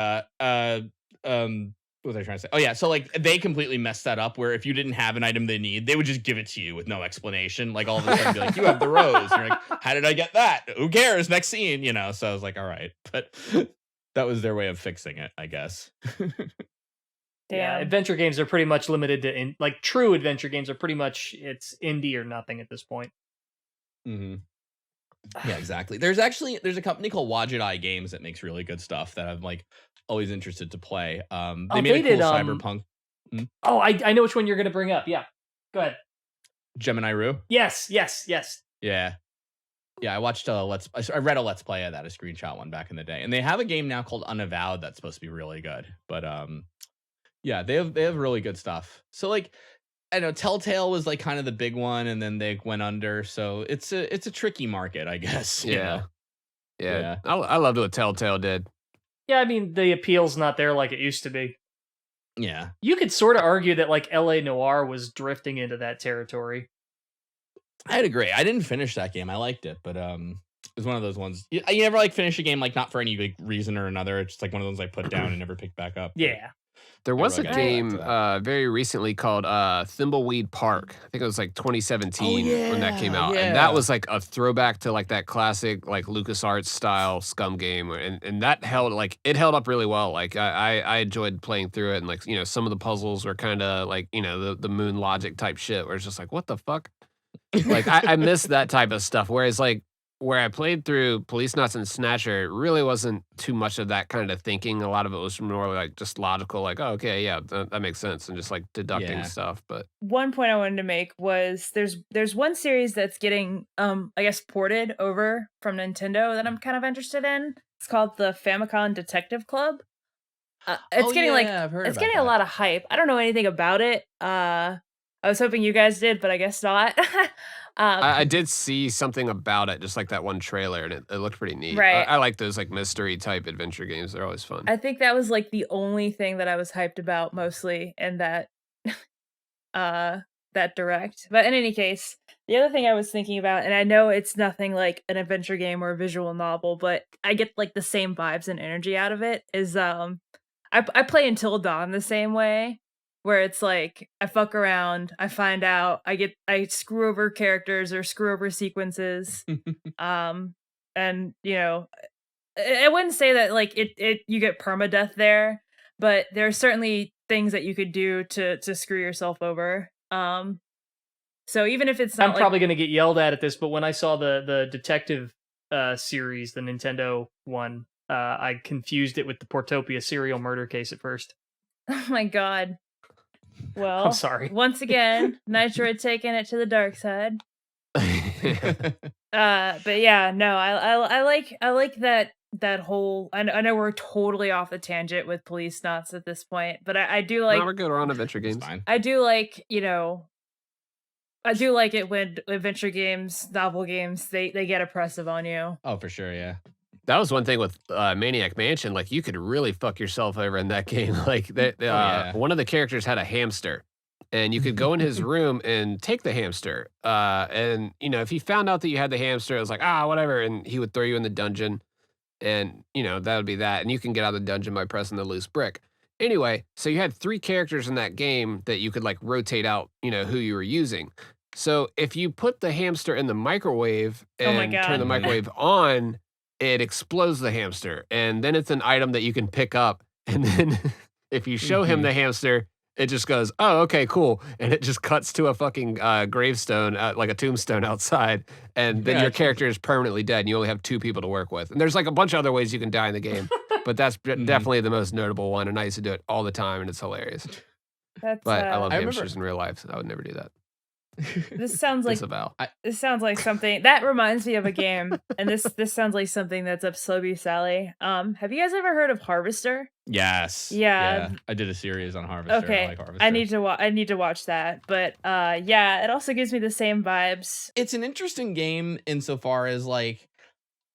what was I trying to say? Oh yeah, so like they completely messed that up where if you didn't have an item they need, they would just give it to you with no explanation. Like all of a sudden be like, you have the rose. You're like, how did I get that? Who cares? Next scene, So I was like, all right. But that was their way of fixing it, I guess. Yeah, Damn. adventure games are pretty much limited to like true adventure games are pretty much it's indie or nothing at this point. Mm-hmm. Yeah, exactly. There's a company called Wadget Eye Games that makes really good stuff that I'm like always interested to play. They made a cool Cyberpunk. Oh, I know which one you're going to bring up. Yeah, go ahead. Gemini Rue. Yes. Yeah. I watched I read a let's play of that, a screenshot one back in the day, and they have a game now called Unavowed that's supposed to be really good. But yeah, they have really good stuff. So like, I know Telltale was like kind of the big one, and then they went under. So it's a tricky market, I guess. Yeah. I loved what Telltale did. Yeah, I mean the appeal's not there like it used to be. Yeah. You could sort of argue that like LA Noire was drifting into that territory. I'd agree. I didn't finish that game. I liked it, but it was one of those ones. You never like finish a game like not for any like reason or another. It's just like one of those I put down and never picked back up. Yeah. There was a really game got back very recently called Thimbleweed Park. I think it was like 2017 when that came out. yeah. And that was like a throwback to like that classic like LucasArts style Scum game. And that held up really well. Like I enjoyed playing through it, and like, some of the puzzles were kind of like, the moon logic type shit where it's just like, what the fuck? Like I miss that type of stuff. Whereas like where I played through Policenauts and Snatcher, it really wasn't too much of that kind of thinking. A lot of it was more like just logical, like, oh, okay, yeah, that makes sense, and just like deducting Yeah. stuff. But One point I wanted to make was there's one series that's getting I guess ported over from Nintendo that I'm kind of interested in. It's called the Famicom Detective Club. It's getting I've heard it's about getting that. a lot of hype. I don't know anything about it. I was hoping you guys did, but I guess not. I did see something about it, just like that one trailer, and it looked pretty neat. Right. I like those like mystery type adventure games; they're always fun. I think that was like the only thing that I was hyped about mostly in that that direct. But in any case, the other thing I was thinking about, and I know it's nothing like an adventure game or a visual novel, but I get like the same vibes and energy out of it, is I play Until Dawn the same way, where it's like I fuck around, I find out, I screw over characters or screw over sequences. And you know, I wouldn't say that like it you get permadeath there, but there are certainly things that you could do to screw yourself over. So even if it's not I'm probably going to get yelled at this, but when I saw the detective series, the Nintendo one, I confused it with the Portopia serial murder case at first. oh my god. Well, I'm sorry. Once again, Nitro had taken it to the dark side. But yeah, no, I like that whole. I know we're totally off the tangent with Policenauts at this point, but I do like. No, we're good. We're on adventure It's games. fine. I do like, I do like it when adventure games, novel games, they get oppressive on you. Oh, for sure, yeah. That was one thing with Maniac Mansion. Like, you could really fuck yourself over in that game. Like, yeah. one of the characters had a hamster, and you could go in his room and take the hamster. And if he found out that you had the hamster, it was like, whatever, and he would throw you in the dungeon, and that would be that. And you can get out of the dungeon by pressing the loose brick. Anyway, so you had 3 characters in that game that you could like rotate out, who you were using. So if you put the hamster in the microwave Oh my and God. turn the microwave on, it explodes the hamster, and then it's an item that you can pick up. And then if you show him the hamster, it just goes, oh, okay, cool. And it just cuts to a fucking gravestone, like a tombstone outside. And then your Gotcha. character is permanently dead, and you only have 2 people to work with. And there's like a bunch of other ways you can die in the game, but that's definitely the most notable one. And I used to do it all the time, and it's hilarious. That's But I love I remember- hamsters in real life, so I would never do that. this sounds like Disavow. this sounds like something that reminds me of a game, and this sounds like something that's up Slowbeef Sally. Have you guys ever heard of Harvester? Yes. Yeah. I did a series on Harvester. Okay, I like Harvester. I need to watch that. But yeah, it also gives me the same vibes. It's an interesting game insofar as like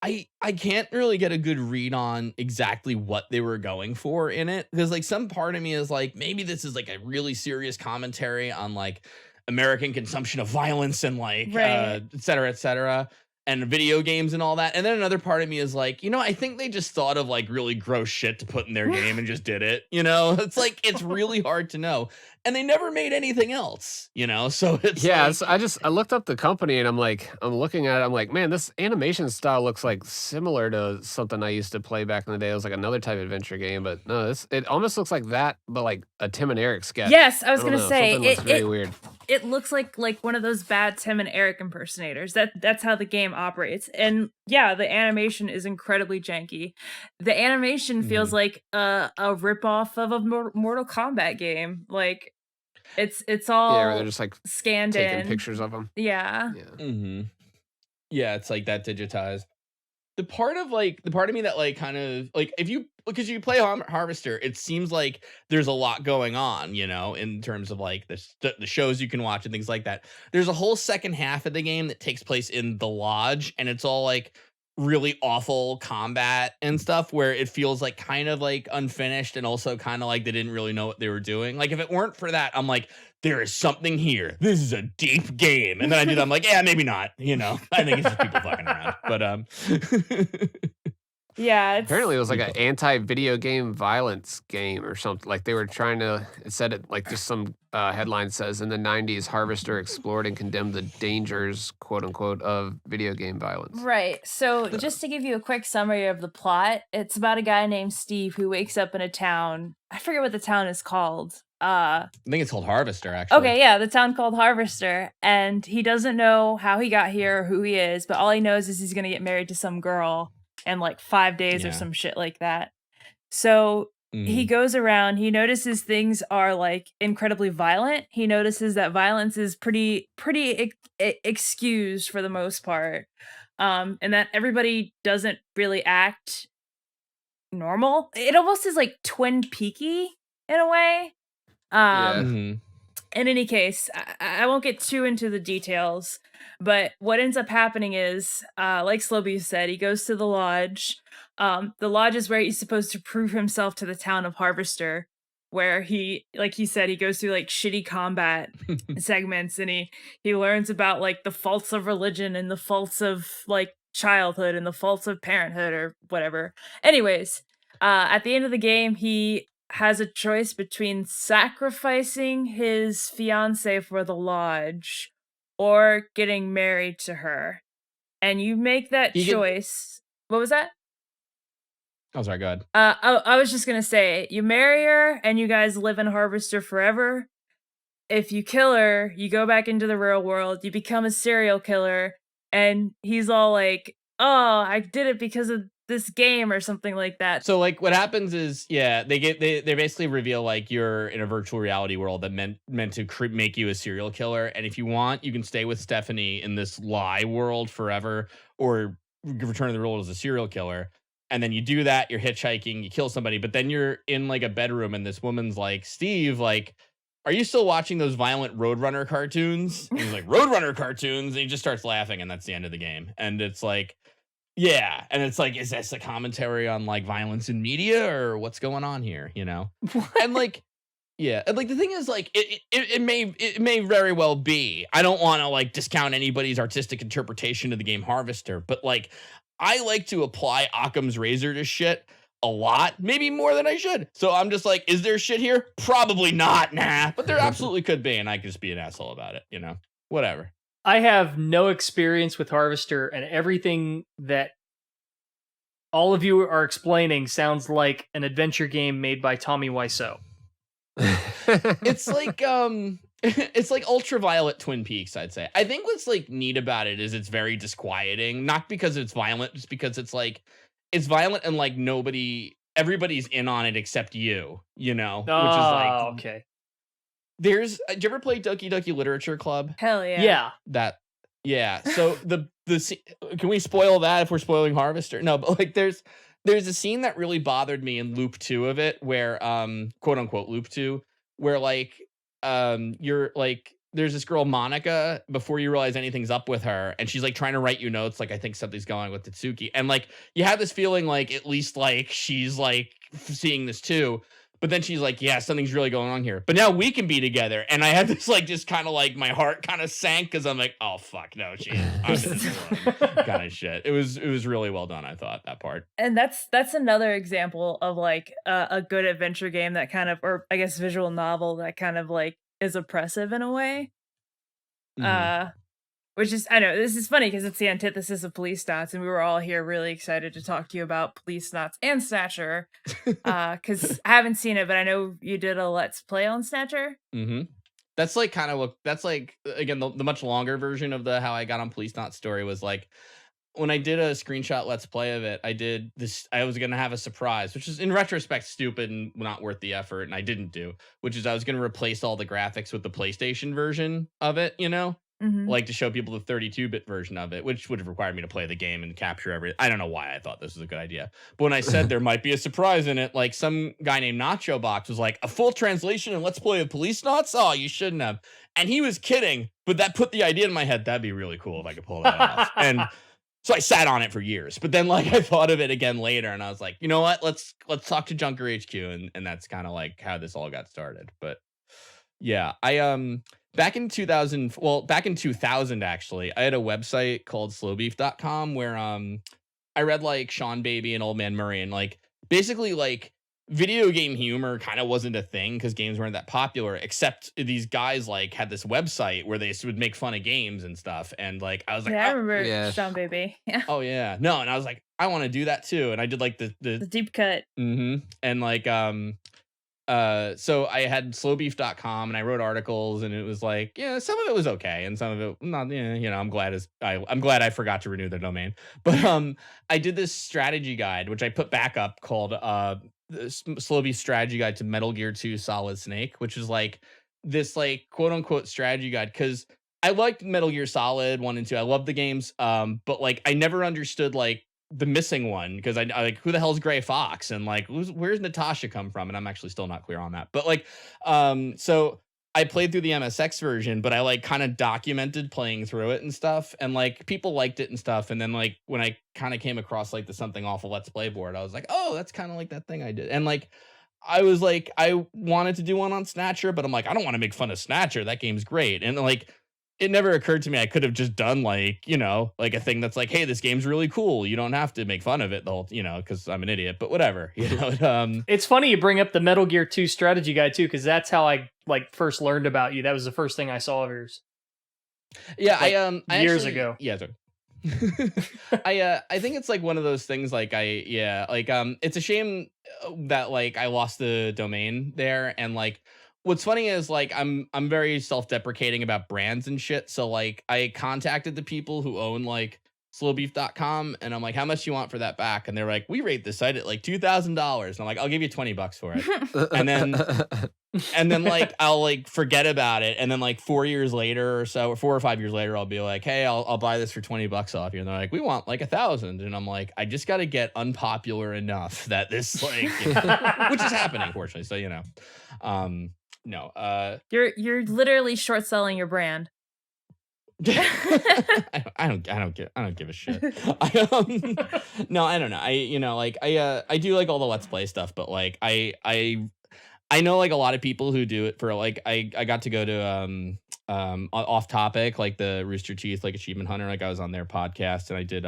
I can't really get a good read on exactly what they were going for in it, because like some part of me is like, maybe this is like a really serious commentary on like American consumption of violence and like Right. et cetera, and video games and all that. And then another part of me is like, I think they just thought of like really gross shit to put in their game and just did it. It's like, it's really hard to know. And they never made anything else, so it's Yeah, like, I looked up the company, and I'm looking at it, I'm like, man, this animation style looks like similar to something I used to play back in the day. It was like another type of adventure game, but no, it almost looks like that, but like a Tim and Eric sketch. Yes, I was don't gonna know, say something looks very weird. it looks like one of those bad Tim and Eric impersonators. That's how the game operates. And yeah, the animation is incredibly janky. The animation feels like a ripoff of a Mortal Kombat game. Like it's all Yeah, where they're just like scanned taking in. pictures of them. Yeah. Yeah. Yeah, it's like that digitized. The part of me that like kind of like because you play Harvester, it seems like there's a lot going on, in terms of like the shows you can watch and things like that. There's a whole second half of the game that takes place in the lodge, and it's all like really awful combat and stuff where it feels like kind of like unfinished, and also kind of like they didn't really know what they were doing. Like if it weren't for that, I'm like, there is something here. This is a deep game. And then I do that, I'm like, yeah, maybe not. I think it's just people fucking around. But Yeah. Apparently, it was like an anti-video game violence game or something. Like they were trying to. It said it like just some headline says in the '90s, Harvester explored and condemned the dangers, quote unquote, of video game violence. Right. So just to give you a quick summary of the plot, it's about a guy named Steve who wakes up in a town. I forget what the town is called. I think it's called Harvester, actually. Okay, yeah, the town called Harvester, and he doesn't know how he got here or who he is, but all he knows is he's gonna get married to some girl in like 5 days or Yeah. some shit like that. So he goes around, he notices things are like incredibly violent. He notices that violence is pretty excused for the most part. And that everybody doesn't really act normal. It almost is like Twin Peaky in a way. Yeah. In any case, I won't get too into the details, but what ends up happening is, like Slowbeef said, he goes to the lodge. The lodge is where he's supposed to prove himself to the town of Harvester, where he, like he said, he goes through like shitty combat segments, and he learns about like the faults of religion and the faults of like childhood and the faults of parenthood or whatever. Anyways, at the end of the game, he has a choice between sacrificing his fiance for the lodge or getting married to her. And you make that choice. What was that? Oh, sorry, go ahead. I was just gonna say, you marry her and you guys live in Harvester forever. If you kill her, you go back into the real world, you become a serial killer, and he's all like, oh, I did it because of this game or something like that. So like what happens is, yeah, they basically reveal like you're in a virtual reality world that meant to make you a serial killer, and if you want, you can stay with Stephanie in this lie world forever, or return to the world as a serial killer. And then you do that, you're hitchhiking, you kill somebody, but then you're in like a bedroom, and this woman's like, Steve, like, are you still watching those violent Roadrunner cartoons? And he's like, Roadrunner cartoons, and he just starts laughing, and that's the end of the game. And it's like, yeah, and it's like, is this a commentary on like violence in media, or what's going on here, you know? And like, yeah, and like the thing is, like, it may very well be. I don't want to like discount anybody's artistic interpretation of the game Harvester, but like, I like to apply Occam's razor to shit a lot, maybe more than I should. So I'm just like, is there shit here? Probably not, nah, but there absolutely could be, and I could just be an asshole about it, you know? Whatever. I have no experience with Harvester, and everything that all of you are explaining sounds like an adventure game made by Tommy Wiseau. It's like it's like ultraviolet Twin Peaks, I'd say. I think what's like neat about it is it's very disquieting, not because it's violent, just because it's like it's violent and like everybody's in on it except you know, Oh, which is like okay. There's did you ever play Doki Doki Literature Club? Hell yeah. Yeah. So can we spoil that if we're spoiling Harvester? No, but like there's a scene that really bothered me in loop 2 of it where quote unquote loop 2 where like you're like there's this girl Monica before you realize anything's up with her, and she's like trying to write you notes like I think something's going with Tatsuki, and like you have this feeling like at least like she's like seeing this too. But then she's like, yeah, something's really going on here. But now we can be together. And I had this like just kind of like my heart kind of sank because I'm like, oh fuck no, she is kind of shit. It was really well done, I thought, that part. And that's another example of like a good adventure game that kind of, or I guess visual novel that kind of like is oppressive in a way. Which is, I know this is funny because it's the antithesis of Policenauts, and we were all here really excited to talk to you about Policenauts and Snatcher. Because I haven't seen it, but I know you did a Let's Play on Snatcher. That's like kind of what that's like. Again, the much longer version of the how I got on Policenauts story was like when I did a screenshot Let's Play of it. I did this. I was gonna have a surprise, which is in retrospect stupid and not worth the effort, and I didn't do. Which is I was gonna replace all the graphics with the PlayStation version of it, you know. Like to show people the 32-bit version of it, which would have required me to play the game and capture everything. I don't know why I thought this was a good idea. But when I said there might be a surprise in it, like some guy named Nacho Box was like, a full translation and Let's Play of Policenauts? Oh, you shouldn't have. And he was kidding, but that put the idea in my head. That'd be really cool if I could pull that off. And so I sat on it for years. But then like I thought of it again later and I was like, you know what? Let's talk to Junker HQ. And that's kind of like how this all got started. But yeah, back in 2000 actually, I had a website called slowbeef.com where I read like Sean Baby and Old Man Murray, and like basically like video game humor kind of wasn't a thing because games weren't that popular, except these guys like had this website where they would make fun of games and stuff, and like I was like, I remember Sean Baby. Yeah. Oh yeah, no, and I was like, I want to do that too, and I did like the deep cut. and like so I had slowbeef.com and I wrote articles, and it was like, yeah, some of it was okay and some of it not, you know, I'm glad I forgot to renew the domain. But I did this strategy guide which I put back up called the Slowbeef strategy guide to Metal Gear 2 Solid Snake, which is like this like quote unquote strategy guide, cuz I liked Metal Gear Solid 1 and 2. I love the games, but like I never understood like the missing one, because I like, who the hell's Gray Fox, and like where's Natasha come from, and I'm actually still not clear on that. But like so I played through the MSX version, but I like kind of documented playing through it and stuff, and like people liked it and stuff. And then like when I kind of came across like the Something Awful Let's Play board, I was like, oh, that's kind of like that thing I did. And like I was like, I wanted to do one on Snatcher, but I'm like, I don't want to make fun of Snatcher, that game's great. And like it never occurred to me I could have just done like, you know, like a thing that's like, hey, this game's really cool, you don't have to make fun of it the whole, you know, because I'm an idiot, but whatever, you know. It's funny you bring up the Metal Gear 2 strategy guide too, because that's how I like first learned about you. That was the first thing I saw of yours. Yeah, like, I years actually, ago. Yeah, sorry. I think it's like one of those things like it's a shame that like I lost the domain there. And like what's funny is like I'm very self-deprecating about brands and shit, so like I contacted the people who own like slowbeef.com, and I'm like, how much do you want for that back? And they're like, we rate this site at like $2,000. And I'm like, I'll give you $20 for it. and then like I'll like forget about it, and then like 4 years later or so, or 4 or 5 years later, I'll be like, hey, I'll buy this for $20 off you. And they're like, we want like 1,000. And I'm like, I just got to get unpopular enough that this like which is happening, fortunately. So, you know, no, You're literally short selling your brand. I don't give a shit. No, I don't know. I do like all the Let's Play stuff, but like I know like a lot of people who do it for like I got to go to Off Topic, like the Rooster Teeth like Achievement Hunter, like I was on their podcast, and I did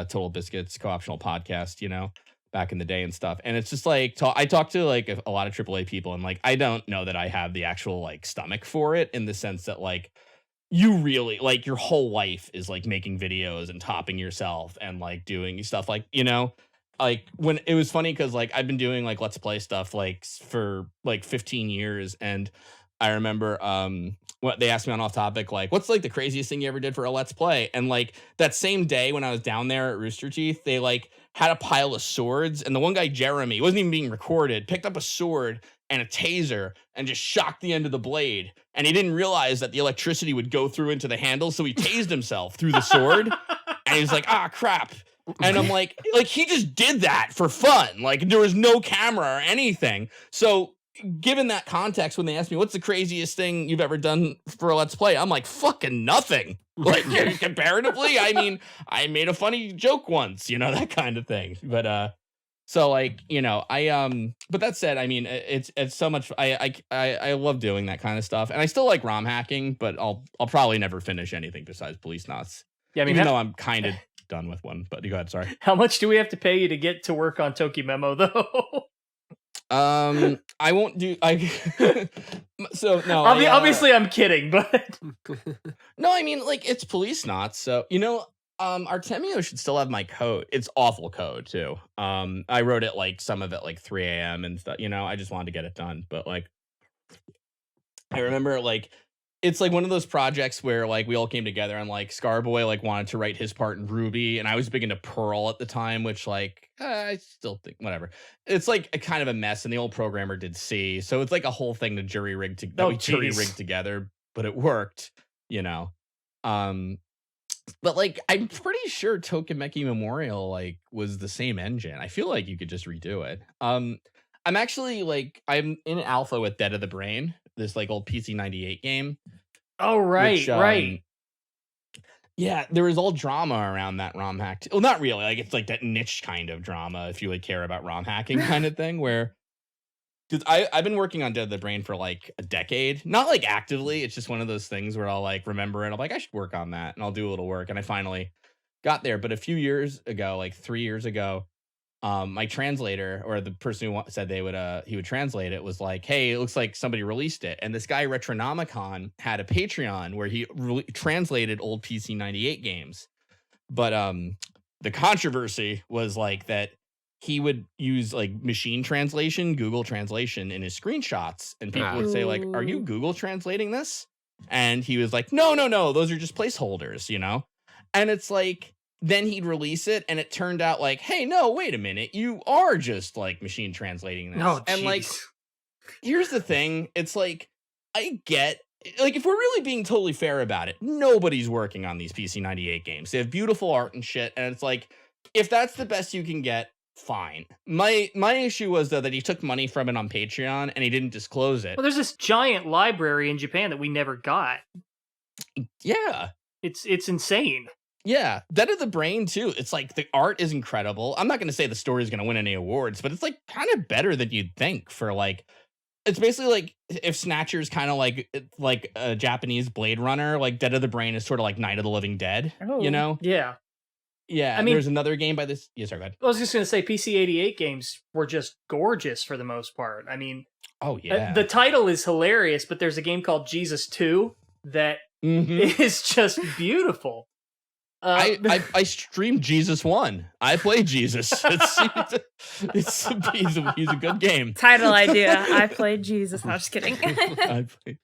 Total Biscuits co-optional podcast, you know, back in the day and stuff. And it's just like I talked to like a lot of AAA people, and like I don't know that I have the actual like stomach for it, in the sense that like you really like your whole life is like making videos and topping yourself and like doing stuff like, you know, like when it was funny because like I've been doing like Let's Play stuff like for like 15 years. And I remember what they asked me on Off Topic, like, what's like the craziest thing you ever did for a Let's Play? And like that same day when I was down there at Rooster Teeth, they like had a pile of swords, and the one guy, Jeremy, wasn't even being recorded, picked up a sword and a taser and just shocked the end of the blade. And he didn't realize that the electricity would go through into the handle, so he tased himself through the sword. And he's like, ah, crap. And I'm like he just did that for fun. Like there was no camera or anything. So given that context, when they asked me what's the craziest thing you've ever done for a Let's Play, I'm like, fucking nothing. Like comparatively, I mean, I made a funny joke once, you know, that kind of thing. But so like, you know, but that said, I mean, it's so much. I love doing that kind of stuff, and I still like ROM hacking, but I'll probably never finish anything besides Policenauts. Yeah, I mean, even though I'm kind of done with one. But go ahead, sorry. How much do we have to pay you to get to work on Toki Memo though? I won't do. So no. Obviously, I'm kidding, but no, I mean, like it's Policenauts, so you know. Artemio should still have my code. It's awful code too. I wrote it like some of it like 3 a.m. and stuff, you know, I just wanted to get it done. But like I remember like it's like one of those projects where like we all came together, and like Scarboy like wanted to write his part in Ruby, and I was big into Perl at the time, which like I still think whatever. It's like a kind of a mess, and the old programmer did C, so it's like a whole thing to jury rig together, but it worked, you know. But like I'm pretty sure Tokimeki Memorial like was the same engine. I feel like you could just redo it. I'm actually like I'm in alpha with Dead of the Brain, this like old PC-98 game. Oh right, which, right. Yeah, there was all drama around that ROM hack. Well, not really. Like it's like that niche kind of drama if you like care about ROM hacking kind of thing, where because I've been working on Dead of the Brain for like a decade, not like actively. It's just one of those things where I'll like remember it. I'm like, I should work on that, and I'll do a little work. And I finally got there. But a few years ago, like 3 years ago, my translator, or the person who said he would translate it, was like, hey, it looks like somebody released it. And this guy Retronomicon had a Patreon where he translated old PC-98 games. But the controversy was like that he would use like machine translation, Google Translation in his screenshots, and people would say like, "Are you Ooh. Google translating this?" And he was like, "No, no, no, those are just placeholders, you know." And it's like, then he'd release it, and it turned out like, "Hey, no, wait a minute, you are just like machine translating this." Oh, And like, jeez. here's the thing, it's like, I get, like, if we're really being totally fair about it, nobody's working on these PC98 games. They have beautiful art and shit, and it's like, if that's the best you can get, fine. My issue was though that he took money from it on Patreon and he didn't disclose it. Well, there's this giant library in Japan that we never got. Yeah. It's insane. Yeah, Dead of the Brain too. It's like the art is incredible. I'm not going to say the story is going to win any awards, but it's like kind of better than you'd think for like, it's basically like if Snatcher's kind of like a Japanese Blade Runner, like Dead of the Brain is sort of like Night of the Living Dead, Oh. you know? Yeah. Yeah, I mean- there's another game by this. Yeah, sorry, go ahead. I was just going to say PC88 games were just gorgeous for the most part. I mean, Oh yeah. the title is hilarious, but there's a game called Jesus 2 that Mhm. is just beautiful. I streamed Jesus 1. I played Jesus. He's a good game. Title idea. I played Jesus. No, just kidding. I played.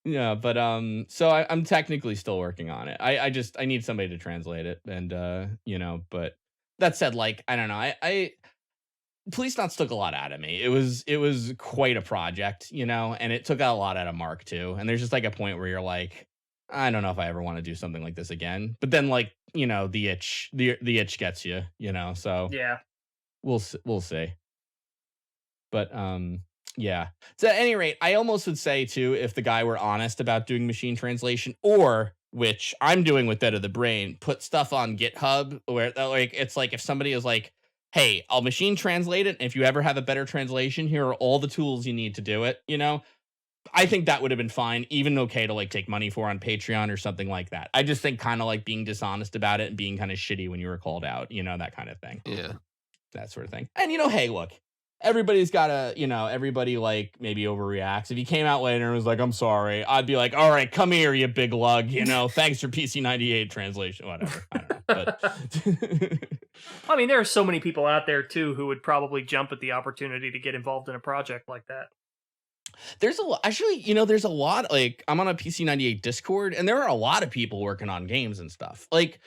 Yeah, but so I'm technically still working on it. I need somebody to translate it, and you know, but that said, like, I don't know, I Policenauts took a lot out of me. It was quite a project, you know, and it took out a lot out of Mark too. And there's just like a point where you're like, I don't know if I ever want to do something like this again. But then, like, you know, the itch gets you, you know. So yeah. we'll see. But yeah. So at any rate, I almost would say too, if the guy were honest about doing machine translation, or which I'm doing with Dead of the Brain, put stuff on GitHub where like it's like if somebody is like, hey, I'll machine translate it, and if you ever have a better translation, here are all the tools you need to do it, you know. I think that would have been fine, even okay to like take money for on Patreon or something like that. I just think kind of like being dishonest about it and being kind of shitty when you were called out, you know, that kind of thing. Yeah. That sort of thing. And, you know, hey, look, everybody's got to, you know, everybody like maybe overreacts. If he came out later and was like, I'm sorry, I'd be like, all right, come here, you big lug, you know, thanks for PC98 translation, whatever. I don't know. But I mean, there are so many people out there too who would probably jump at the opportunity to get involved in a project like that. there's a lot, actually, you know, there's a lot, like, I'm on a PC98 Discord, and there are a lot of people working on games and stuff. Like,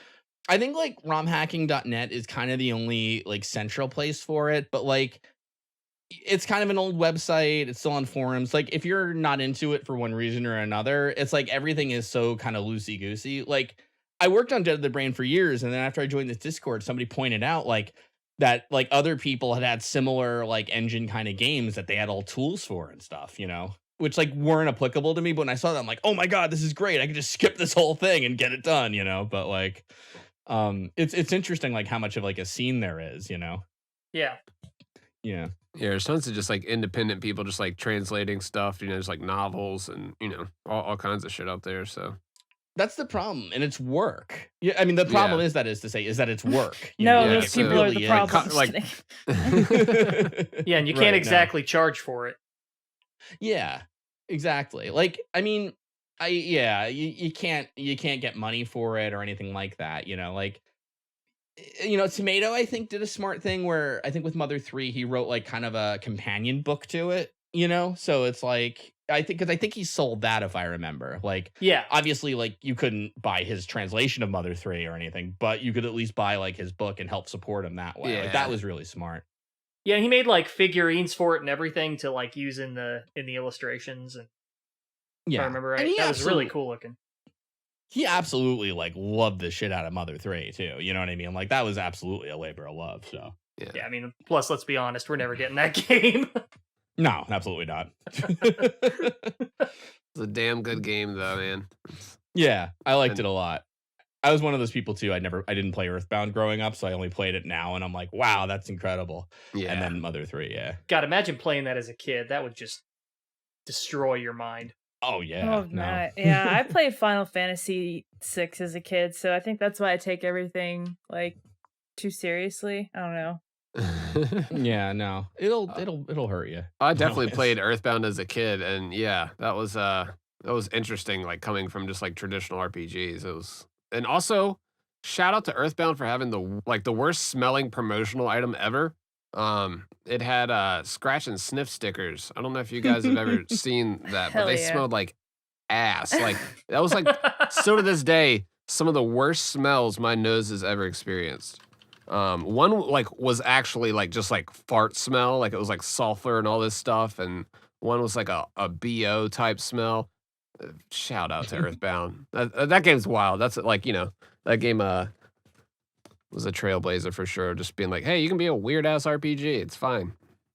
I think, like, romhacking.net is kind of the only, like, central place for it, but, like, it's kind of an old website. It's still on forums. Like, if you're not into it for one reason or another, it's like everything is so kind of loosey-goosey. Like, I worked on Dead of the Brain for years, and then after I joined this Discord, somebody pointed out, like, that like other people had similar like engine kind of games that they had all tools for and stuff, you know, which like weren't applicable to me. But when I saw that, I'm like, oh my God, this is great. I could just skip this whole thing and get it done, you know. But like, it's interesting like how much of like a scene there is, you know. Yeah. Yeah, there's tons of just like independent people just like translating stuff, you know, just like novels and, you know, all kinds of shit out there. So that's the problem, and it's work. Yeah, I mean, the problem is that it's work. You No, know, those like, people are the is. problem. like- Yeah, and you can't Right, no. exactly charge for it. Yeah, exactly. Like, I mean, you can't get money for it or anything like that, you know, like, you know, Tomato, I think, did a smart thing where I think with Mother 3, he wrote like kind of a companion book to it, you know? So it's like, I think he sold that, if I remember. Like, Yeah. obviously, like, you couldn't buy his translation of Mother 3 or anything, but you could at least buy like his book and help support him that way. Like, that Yeah. was really smart. Yeah, and he made like figurines for it and everything to like use in the illustrations, and if Yeah. I remember And right. That was really cool looking. He absolutely like loved the shit out of Mother 3 too. You know what I mean? Like, that was absolutely a labor of love. So Yeah, I mean, plus let's be honest, we're never getting that game. no, absolutely not. it's a damn good game though, man. Yeah, I liked it And- a lot. I was one of those people too. I didn't play Earthbound growing up, so I only played it now, and I'm like, wow, that's incredible. Yeah. And then Mother 3, yeah. God, imagine playing that as a kid. That would just destroy your mind. Oh yeah. Oh, no. man. Yeah, I played Final Fantasy VI as a kid, so I think that's why I take everything like too seriously. I don't know. Yeah, no. It'll hurt you. I definitely Yes. played Earthbound as a kid, and yeah, that was interesting, like coming from just like traditional RPGs. It was, and also shout out to Earthbound for having the worst smelling promotional item ever. It had scratch and sniff stickers. I don't know if you guys have ever seen that, but Hell they yeah. smelled like ass. Like that was like still to this day some of the worst smells my nose has ever experienced. One like was actually like just like fart smell, like it was like sulfur and all this stuff, and one was like a BO type smell. Shout out to Earthbound. That game's wild. That's like, you know, that game was a trailblazer for sure. Just being like, hey, you can be a weird ass RPG. It's fine.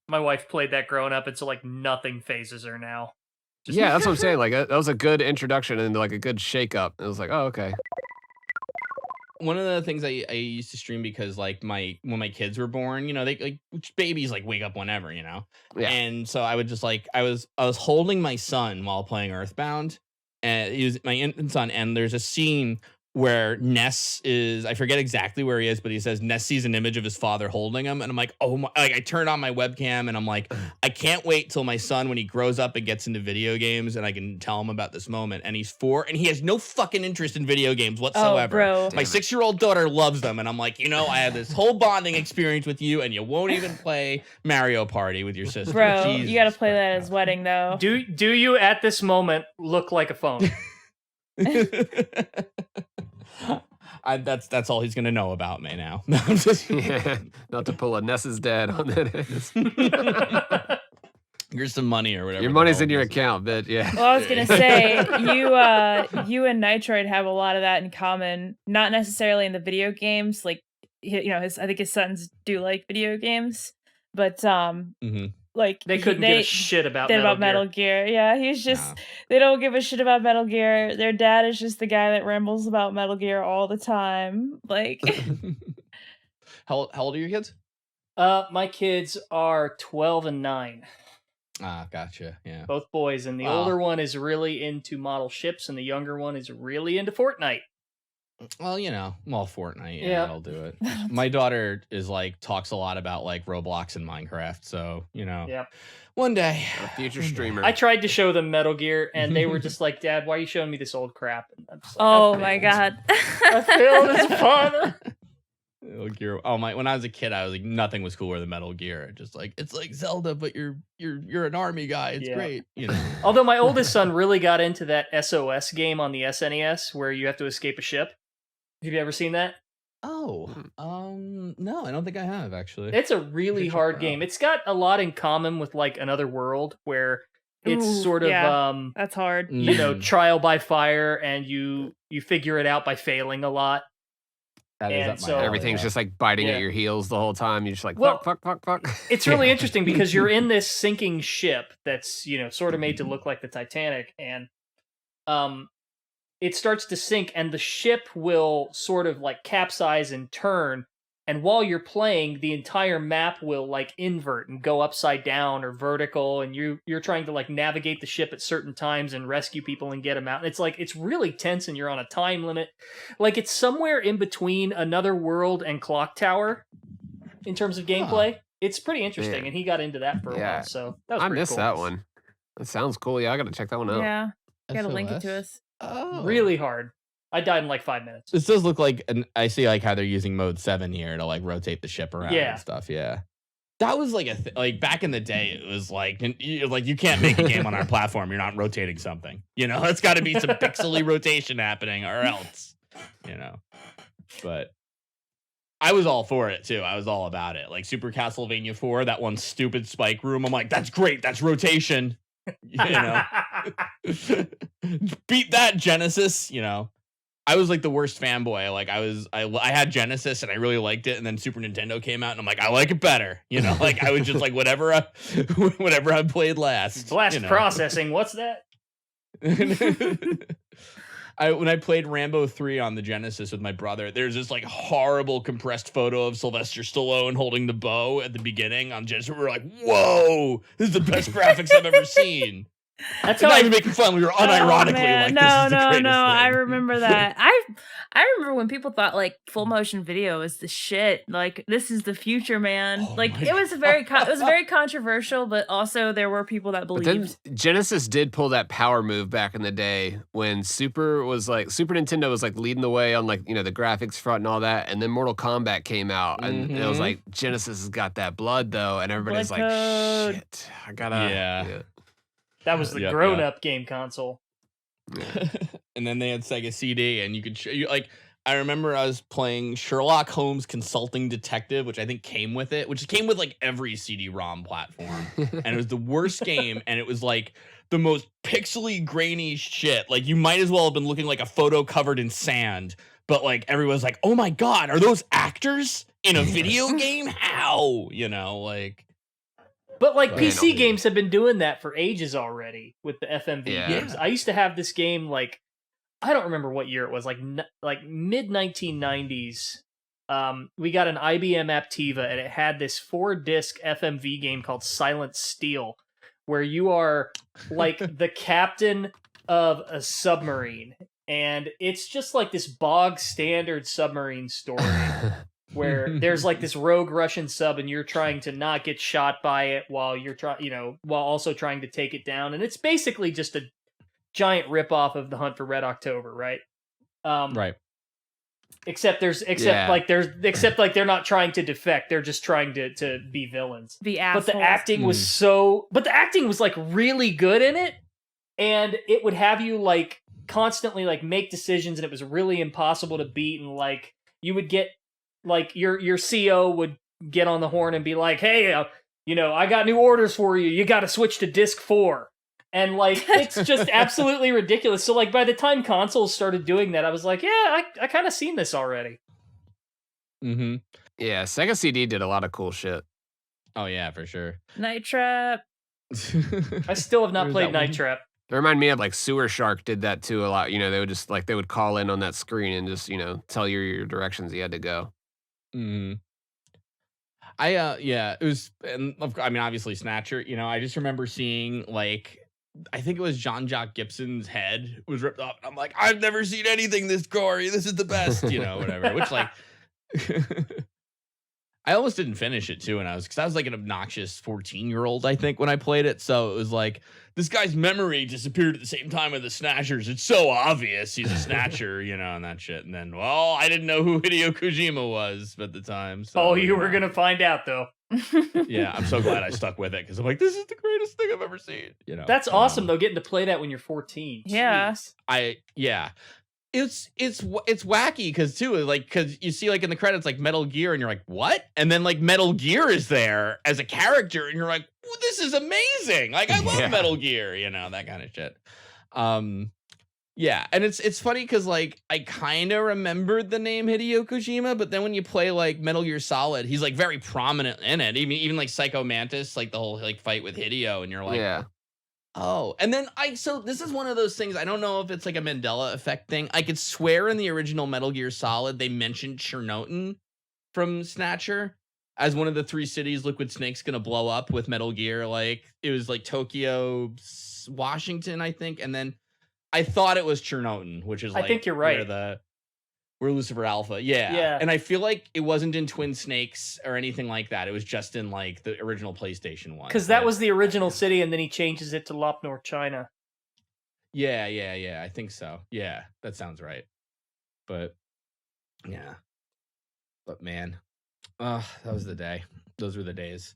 My wife played that growing up, and so like nothing phases her now. Just- Yeah, that's what I'm saying. Like that was a good introduction and like a good shake up. It was like, oh, okay. One of the things I used to stream because like when my kids were born, you know, they like babies like wake up whenever, you know. Yeah. And so I would just like I was holding my son while playing Earthbound, and he was my infant son, and there's a scene where Ness is, I forget exactly where he is, but he says Ness sees an image of his father holding him, and I'm like, oh my, like I turned on my webcam and I'm like, I can't wait till my son, when he grows up and gets into video games, and I can tell him about this moment. And he's 4 and he has no fucking interest in video games whatsoever. Oh, bro. My 6-year-old daughter loves them, and I'm like, you know, I had this whole bonding experience with you, and you won't even play Mario Party with your sister. Bro, Jesus you gotta play that at Christ. his wedding, though. Do you at this moment look like a phone? That's all he's gonna know about me now. No, I'm just Yeah. Not to pull a Ness's dad on that. here's some money or whatever. Your the money's hell in your it is. account, bitch. Yeah. Well, I was gonna say you and Nitroid have a lot of that in common. Not necessarily in the video games, like you know, I think his sons do like video games, but Mhm. like They couldn't give a shit about Metal Gear. Yeah, he's just No. they don't give a shit about Metal Gear. Their dad is just the guy that rambles about Metal Gear all the time. Like How old are your kids? My kids are 12 and 9, Ah, gotcha. Yeah. both boys, and the Wow. older one is really into model ships, and the younger one is really into Fortnite. Well, you know, Fortnite. Yeah, Yeah. that'll do it. My daughter is like talks a lot about like Roblox and Minecraft, so you know, Yep. one day. A future streamer. I tried to show them Metal Gear, and they were just like, "Dad, why are you showing me this old crap?" And I'm just like, oh "I my failed. god. I failed as a father. Metal Gear. Oh my! When I was a kid, I was like, nothing was cooler than Metal Gear. Just like it's like Zelda, but you're an army guy. It's Yeah. great. You know. Although my oldest son really got into that SOS game on the SNES where you have to escape a ship. Have you ever seen that? Oh, no, I don't think I have actually. It's a really Check hard that game. out. It's got a lot in common with like Another World, where it's Ooh, sort of yeah. That's hard. you know, Mhm. trial by fire, and you figure it out by failing a lot. That is and up my so- alley, Everything's yeah. just like biting Yeah. at your heels the whole time. You're just like, Well, fuck. It's really interesting because you're in this sinking ship that's, you know, sort of made to look like the Titanic, and it starts to sink, and the ship will sort of like capsize and turn, and while you're playing, the entire map will like invert and go upside down or vertical, and you're trying to like navigate the ship at certain times and rescue people and get them out. And it's like it's really tense, and you're on a time limit. Like it's somewhere in between Another World and Clock Tower in terms of gameplay. It's pretty interesting, Yeah. and he got into that for a Yeah. while, so that was I pretty missed cool. that one. That sounds cool. Yeah, I gotta check that one out. Yeah. Gotta link it to SOS? us. Oh, Really hard. I died in like 5 minutes. This does look like, I see like how they're using mode 7 here to like rotate the ship around Yeah. and stuff. Yeah, that was like like back in the day. It was like you can't make a game on our platform. You're not rotating something. You know, it's got to be some pixely rotation happening, or else. You know, but I was all for it too. I was all about it. Like Super Castlevania 4, that one stupid spike room. I'm like, that's great. That's rotation. You know. Beat that, Genesis. You know, I was like the worst fanboy. Like I had Genesis and I really liked it, and then Super Nintendo came out and I'm like, I like it better. You know, like I was just like whatever I played last. Blast you know. processing. What's that? When I played Rambo 3 on the Genesis with my brother, there's this like horrible compressed photo of Sylvester Stallone holding the bow at the beginning on Genesis. We're like, whoa, this is the best graphics I've ever seen. That's I'm how not I even making fun. We were unironically man. like, this is the no, greatest I thing. remember that. I remember when people thought like full motion video was the shit. Like this is the future, man. Oh Like my it was it was very controversial, but also there were people that But then believed. Genesis did pull that power move back in the day when Super Nintendo was like leading the way on like, the graphics front and all that. And then Mortal Kombat came out and it was Mhm. like, Genesis has got that blood though. And everybody's Blood like, code. shit, I gotta. Yeah. that was the Yep, grown-up game console. And then they had Sega CD, and you could I remember I was playing Sherlock Holmes Consulting Detective, which I think came with it, which came with like every CD-ROM platform, and it was the worst game, and it was like the most pixely grainy shit. Like you might as well have been looking like a photo covered in sand, but like everyone's like, "Oh my god, are those actors in a video game? How?" Like. But like But- PC games have been doing that for ages already with the FMV Yeah. games. I used to have this game like I don't remember what year it was, like mid 1990s. We got an IBM Aptiva and it had this 4-disc FMV game called Silent Steel, where you are like the captain of a submarine, and it's just like this bog standard submarine story. Where there's like this rogue Russian sub and you're trying to not get shot by it while you're while also trying to take it down. And it's basically just a giant ripoff of The Hunt for Red October, right? Right. Except like they're not trying to defect, they're just trying to be villains. The But assholes. the acting was like really good in it, and it would have you like constantly like make decisions, and it was really impossible to beat, and like you would get like your CO would get on the horn and be like, "Hey, I got new orders for you. You got to switch to disc 4." And like it's just absolutely ridiculous. So like by the time consoles started doing that, I was like, "Yeah, I kind of seen this already." Mm-hmm. Yeah, Sega CD did a lot of cool shit. Oh yeah, for sure. Night Trap. I still have not There's played that one. Night Trap. It reminded me of like Sewer Shark did that too a lot. They would just like they would call in on that screen and just tell you your directions you had to go. Mm. It was, and I mean, obviously Snatcher. I just remember seeing like, I think it was Jean-Jacques Gibson's head was ripped off. And I'm like, I've never seen anything this gory. This is the best, whatever. Which like, I almost didn't finish it too, because I was like an obnoxious 14-year-old, I think, when I played it. So it was like, this guy's memory disappeared at the same time of the Snatchers. It's so obvious he's a Snatcher, and that shit. And then, well, I didn't know who Hideo Kojima was at the time. So, Oh, you were gonna find out though. Yeah, I'm so glad I stuck with it because I'm like, this is the greatest thing I've ever seen. That's awesome though, getting to play that when you're 14. Yeah. Jeez. It's wacky because you see like in the credits like Metal Gear and you're like, what? And then like Metal Gear is there as a character and you're like, well, this is amazing. Like I love Metal Gear, that kind of shit. Yeah, and it's funny because like I kind of remembered the name Hideo Kojima, but then when you play like Metal Gear Solid, he's like very prominent in it. Even like Psycho Mantis, like the whole like fight with Hideo, and you're like, Yeah. oh. And then so this is one of those things. I don't know if it's like a Mandela effect thing. I could swear in the original Metal Gear Solid they mentioned Chernobyl from Snatcher as one of the 3 cities Liquid Snake's gonna blow up with Metal Gear. Like it was like Tokyo, Washington, I think, and then I thought it was Chernobyl, which is like I think you're right. Where Lucifer Alpha. Yeah. Yeah. And I feel like it wasn't in Twin Snakes or anything like that. It was just in like the original PlayStation one. Because that But- was the original city, and then he changes it to Lop North China. Yeah. I think so. Yeah, that sounds right. But yeah. But man, that was the day. Those were the days.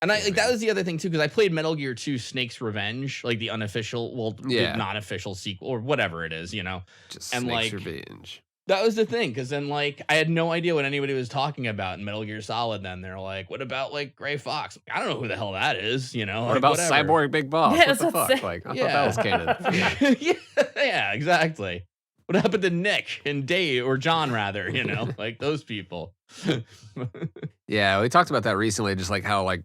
And that was the other thing too, because I played Metal Gear 2 Snake's Revenge, like the unofficial, the non-official sequel or whatever it is, Just And, Snake's like, Revenge. That was the thing, because then like I had no idea what anybody was talking about in Metal Gear Solid. Then they're like, "What about like Gray Fox?" I don't know who the hell that is. What like, about whatever. Cyborg Big Boss? Yeah, What the I was about fuck? to say. Like, I thought that was canon. yeah, exactly. What happened to Nick and Dave or John rather? Like those people. Yeah, we talked about that recently, just like how like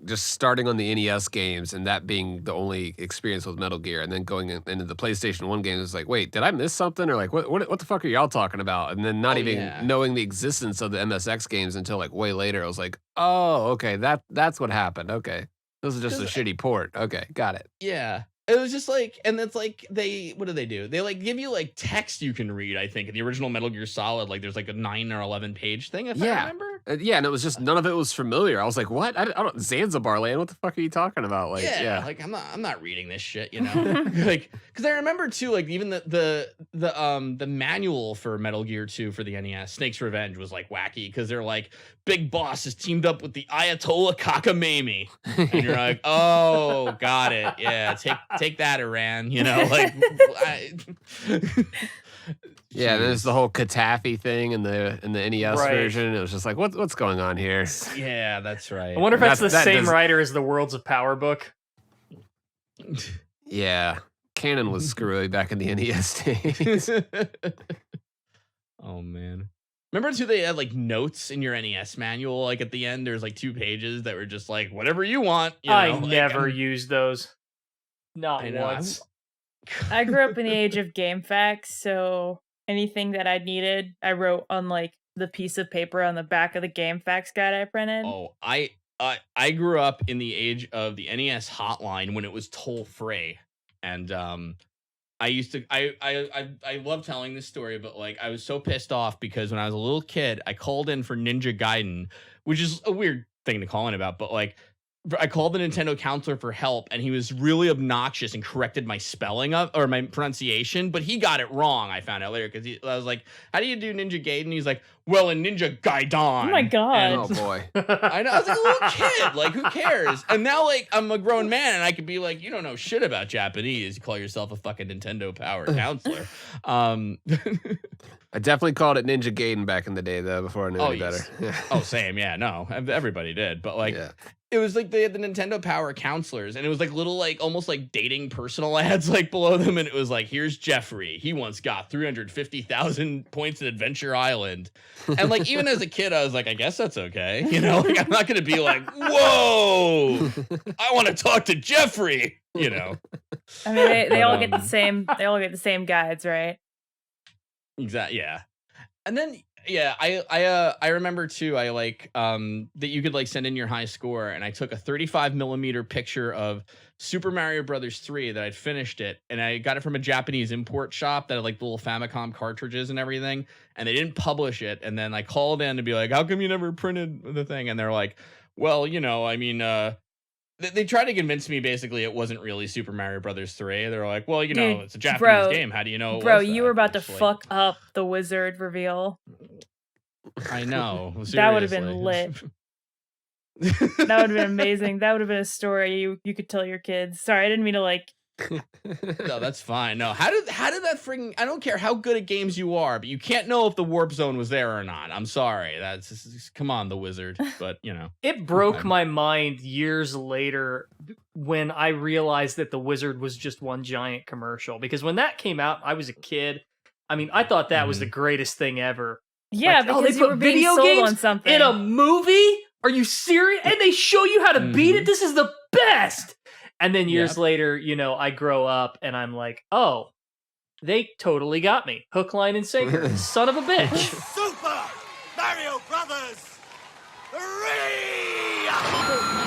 just starting on the NES games and that being the only experience with Metal Gear, and then going into the PlayStation 1 games, it's like, wait, did I miss something? Or like, what the fuck are y'all talking about? And then not even knowing the existence of the MSX games until like way later, I was like, oh, okay, that's what happened. Okay, this is just a shitty port. Okay, got it. Yeah. It was just like, and it's like what do they do? They like give you like text you can read. I think in the original Metal Gear Solid, like there's like a 9 or 11 page thing. If I remember. Yeah, and it was just none of it was familiar. I was like, "What? I don't Zanzibar Land. What the fuck are you talking about?" Like, like I'm not reading this shit, you know. Like, because I remember too, like even the manual for Metal Gear 2 for the NES, Snake's Revenge, was like wacky because they're like, big boss is teamed up with the Ayatollah Cockamamie, and you're like, oh, got it, yeah, take that, Iran, you know, like. Yeah, there's the whole Katafi thing in the NES version. It was just like, what's going on here? Yeah, that's right. I wonder if that's the same writer as the Worlds of Power book. Yeah, canon was screwy back in the NES days. Oh man, remember too? They had like notes in your NES manual. Like at the end, there's like 2 pages that were just like whatever you want. You know? I never used those. Not once. I grew up in the age of game facts, so anything that I needed, I wrote on like the piece of paper on the back of the game facts guide I printed. Oh, I grew up in the age of the NES hotline when it was toll free, and I used to I love telling this story, but like I was so pissed off because when I was a little kid, I called in for Ninja Gaiden, which is a weird thing to call in about, but like. I called the Nintendo counselor for help, and he was really obnoxious and corrected my spelling or my pronunciation, but he got it wrong. I found out later because I was like, "How do you do Ninja Gaiden?" He's like, "Well, in Ninja Gaiden." Oh my god! Oh boy! I know. I was like a little kid. Like, who cares? And now, like, I'm a grown man, and I could be like, "You don't know shit about Japanese. You call yourself a fucking Nintendo Power counselor." I definitely called it Ninja Gaiden back in the day, though, before I knew any better. Oh, same. Yeah, no, everybody did, but like. Yeah. It was like they had the Nintendo Power counselors, and it was like little, like almost like dating personal ads like below them, and it was like, here's Jeffrey. He once got 350,000 points in Adventure Island, and like even as a kid, I was like, I guess that's okay, you know. Like I'm not gonna be like, whoa, I want to talk to Jeffrey, you know. I mean, they all get the same. They all get the same guides, right? Exactly. Yeah, and then. Yeah, I remember too. I like that you could like send in your high score, and I took a 35mm picture of Super Mario Brothers 3 that I'd finished it, and I got it from a Japanese import shop that had like the little Famicom cartridges and everything, and they didn't publish it. And then I called in to be like, "How come you never printed the thing?" And they're like, "Well, you know, I mean, they tried to convince me basically it wasn't really Super Mario Brothers 3. They're like, well, you know, it's a Japanese game. How do you know? Bro, you were about to fuck up the wizard reveal. I know. That would have been lit. That would have been amazing. That would have been a story you could tell your kids. Sorry, I didn't mean to like. No, that's fine. No, how did that freaking? I don't care how good at games you are, but you can't know if the warp zone was there or not. I'm sorry. That's just, come on, the wizard. But you know, it broke my mind years later when I realized that the wizard was just one giant commercial. Because when that came out, I was a kid. I mean, I thought that was the greatest thing ever. Yeah, like, because you were being sold on something in a movie. Are you serious? And they show you how to beat it. This is the best. And then years later, you know, I grow up and I'm like, oh, they totally got me. Hook, line, and sinker. Son of a bitch. Super Mario Brothers 3!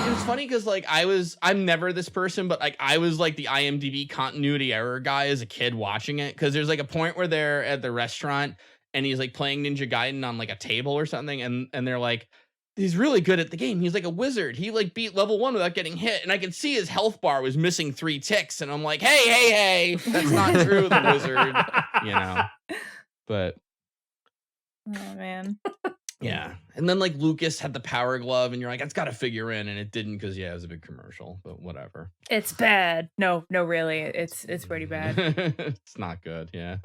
It was funny because like I'm never this person, but like I was like the IMDb continuity error guy as a kid watching it, because there's like a point where they're at the restaurant and he's like playing Ninja Gaiden on like a table or something, and they're like, he's really good at the game. He's like a wizard. He like beat level 1 without getting hit. And I could see his health bar was missing 3 ticks. And I'm like, hey, that's not true, the wizard, you know. But oh man. Yeah. And then like Lucas had the power glove and you're like, that's got to figure in, and it didn't, because it was a big commercial, but whatever. It's bad. No, really. It's pretty bad. It's not good, yeah.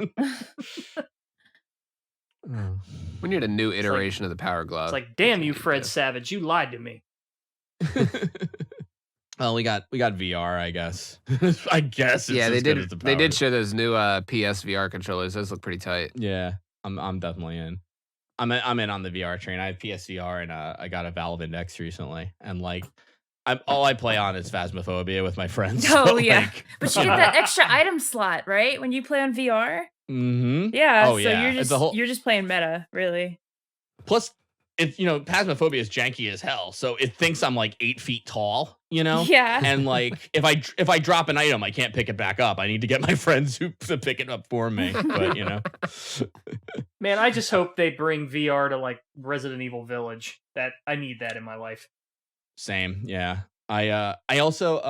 We need a new iteration of the Power Glove. It's like, damn you, Fred Savage, you lied to me. Well, we got VR, I guess. I guess. Yeah, they did show those new PS VR controllers. Those look pretty tight. Yeah, I'm definitely in. I'm in on the VR train. I have PSVR and I got a Valve Index recently, and like all I play on is Phasmophobia with my friends. Oh so, yeah, like, but you get that extra item slot, right, when you play on VR. Mm-hmm. Yeah. Oh, so yeah. you're just playing meta, really. Plus it's, Phasmophobia is janky as hell, so it thinks I'm like 8 feet tall, Yeah. and like if I drop an item, I can't pick it back up. I need to get my friends to pick it up for me. But Man, I just hope they bring VR to like Resident Evil Village. That I need that in my life. Same, yeah. I also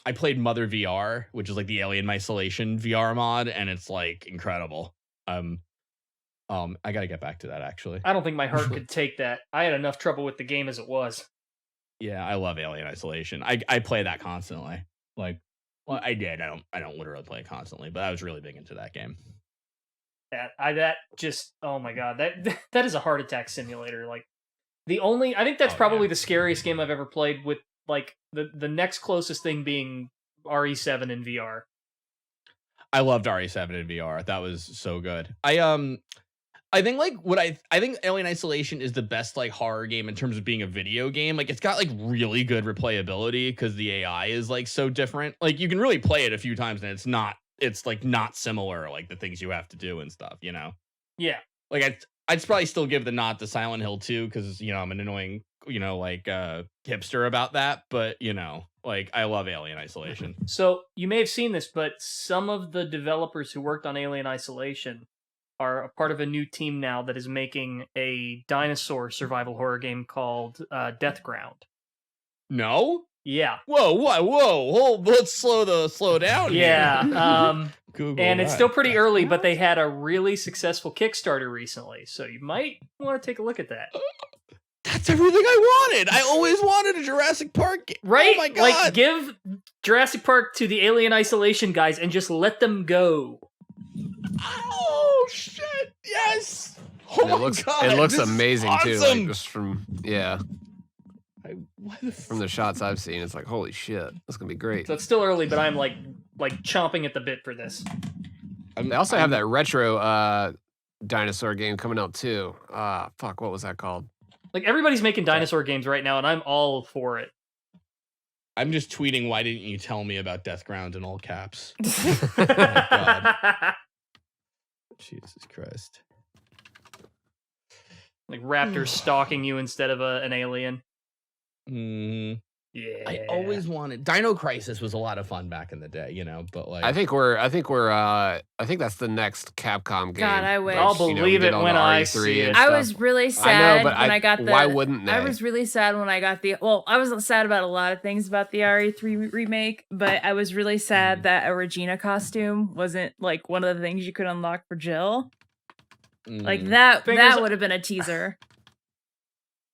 I played Mother VR, which is like the Alien Isolation VR mod, and it's like incredible. I gotta get back to that actually. I don't think my heart could take that. I had enough trouble with the game as it was. Yeah, I love Alien Isolation. I play that constantly. Like, well, I did. I don't literally play it constantly, but I was really big into that game. That just, oh my god, that is a heart attack simulator. Like I think that's probably the scariest game I've ever played, with like the next closest thing being RE7 in VR. I loved RE7 in VR. That was so good. I think like I think Alien Isolation is the best like horror game in terms of being a video game. Like it's got like really good replayability because the AI is like so different. Like you can really play it a few times and it's like not similar, like the things you have to do and stuff, Yeah. Like I'd probably still give the nod to Silent Hill 2 because I'm an annoying hipster about that, but like I love Alien Isolation. So you may have seen this, but some of the developers who worked on Alien Isolation are a part of a new team now that is making a dinosaur survival horror game called Death Ground. No? Yeah. Whoa! Let's slow down. Yeah. Google and it's that. still pretty early, but they had a really successful Kickstarter recently, so you might want to take a look at that. That's everything I wanted. I always wanted a Jurassic Park game. Right? Oh my god! Like, give Jurassic Park to the Alien Isolation guys and just let them go. Oh shit! Yes. Oh And it looks amazing too. Like just from from the shots I've seen, it's like holy shit, that's gonna be great. So it's still early, but I'm like chomping at the bit for this. They also have that retro dinosaur game coming out too. Fuck, what was that called? Like everybody's making dinosaur games right now, and I'm all for it. I'm just tweeting, why didn't you tell me about Death Ground in all caps? Like Jesus Christ. raptors stalking you instead of an alien. Mm. Yeah. I always wanted Dino Crisis was a lot of fun back in the day, but like I think that's the next Capcom game. God, I wish. I'll believe it when I see it. I was really sad but when I got the. Why wouldn't they? I was really sad when I got the. Well, I was sad about a lot of things about the RE3 remake, but I was really sad that a Regina costume wasn't like one of the things you could unlock for Jill. Like that. Fingers- That would have been a teaser.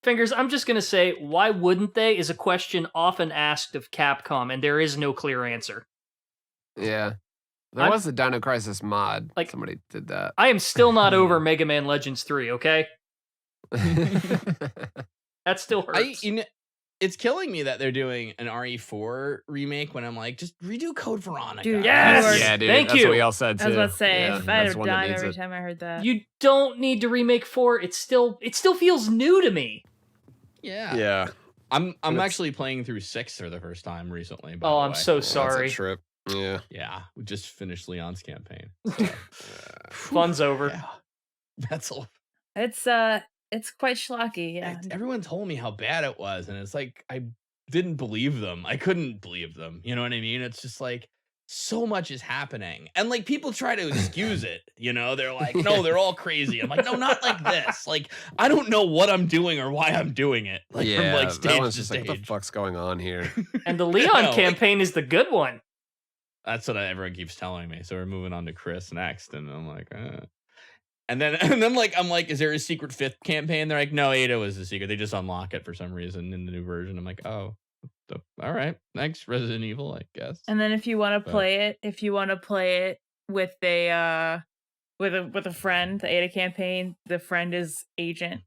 Fingers, I'm just going to say, why wouldn't they is a question often asked of Capcom, and there is no clear answer. Yeah. There was a Dino Crisis mod. Like- Somebody did that. I am still not over Mega Man Legends 3, okay? That still hurts. It's killing me that they're doing an RE4 remake when I'm like, just redo Code Veronica. Dude, Yes! Yeah, dude. Thank that's you. what we all said too. I was about to say, Yeah, if I had that's a one that dime needs every it. time I heard that. You don't need to remake 4. It still feels new to me. Yeah. Yeah. I'm it's- actually playing through 6 for the first time recently. by Oh, the I'm way. so That's a sorry. trip. Yeah. Yeah, we just finished Leon's campaign. Fun's over. Yeah. That's a It's quite schlocky. Yeah. Everyone told me how bad it was, and it's like I didn't believe them. I couldn't believe them. You know what I mean? It's just like so much is happening, and like people try to excuse it. They're like, no, they're all crazy. I'm like, no, not like this. Like I don't know what I'm doing or why I'm doing it. Like from like that stage one's to just stage. like, what the fuck's going on here? And the Leon No, campaign is the good one. That's what everyone keeps telling me. So we're moving on to Chris next, and I'm like, and then like I'm like, is there a secret 5th campaign? They're like, no, Ada was the secret. They just unlock it for some reason in the new version. I'm like, oh, all right, thanks, Resident Evil, I guess. And then if you want to But- play it with a with a friend, the Ada campaign, the friend is Agent.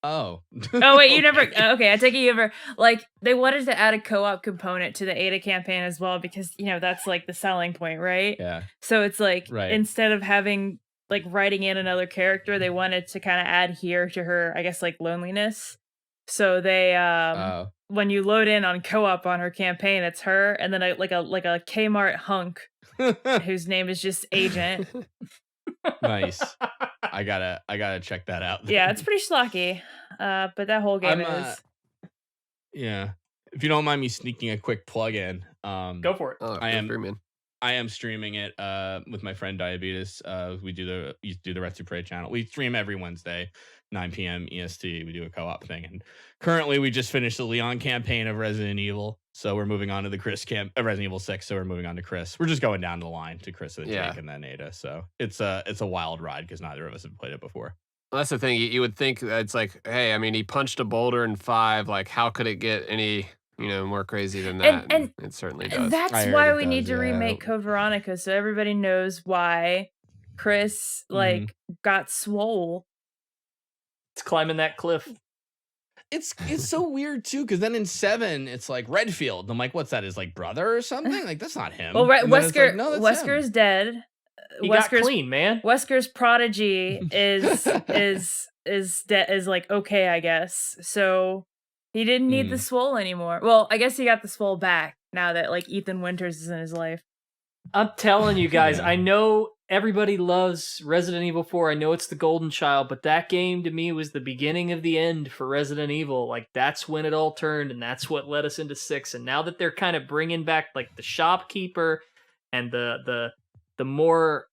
Oh. Oh wait, you never. Okay, I take it you ever like they wanted to add a co-op component to the Ada campaign as well because that's like the selling point, right? Yeah. So it's like Right. instead of having like writing in another character, they wanted to kind of adhere to her, I guess, like loneliness. So they Oh. when you load in on co-op on her campaign, it's her, and then like a Kmart hunk whose name is just Agent. Nice. I I gotta check that out. Yeah, it's pretty schlocky. But that whole game is. Yeah. If you don't mind me sneaking a quick plug in, Go for it. Oh, I am- free, man. I am streaming it with my friend Diabetes. We do the Red Supre channel. We stream every Wednesday, 9 p.m. EST. We do a co-op thing, and currently we just finished the Leon campaign of Resident Evil, so we're moving on to the Chris Resident Evil 6. So we're moving on to Chris. We're just going down the line to Chris of the Yeah. Take and then Ada. So it's a wild ride because neither of us have played it before. Well, that's the thing. You would think that it's like, hey, I mean, he punched a boulder in 5. Like, how could it get any, more crazy than that? And it certainly And does. that's I heard why it we need does, to yeah. remake Code Veronica, so everybody knows why Chris got swole. It's climbing that cliff. It's so weird too, because then in 7 it's like Redfield. I'm like, what's that? His like brother or something? Like that's not him. Well, And then it's Wesker like, no, that's him. Wesker's dead. He got Wesker's clean, man. Wesker's prodigy is like okay, I guess. So he didn't need the swole anymore. Well, I guess he got the swole back now that like Ethan Winters is in his life. I'm telling you guys, Yeah. I know everybody loves Resident Evil 4. I know it's the golden child, but that game to me was the beginning of the end for Resident Evil. Like that's when it all turned, and that's what led us into 6. And now that they're kind of bringing back like the shopkeeper and the more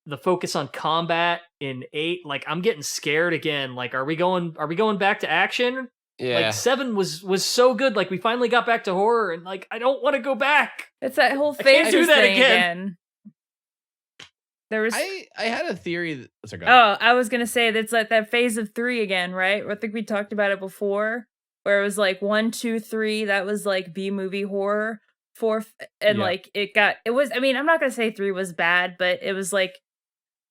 the focus on combat in 8, like I'm getting scared again. Like are we going back to action? Yeah. Like 7 was so good. Like we finally got back to horror, and like I don't want to go back. It's that whole I can't do phases that thing again. There was I had a theory. Go ahead. Oh, I was gonna say that's like that phase of 3 again, right? I think we talked about it before, where it was like 1, 2, 3. That was like B movie horror. 4 and Yeah. like it was. I mean, I'm not gonna say 3 was bad, but it was like,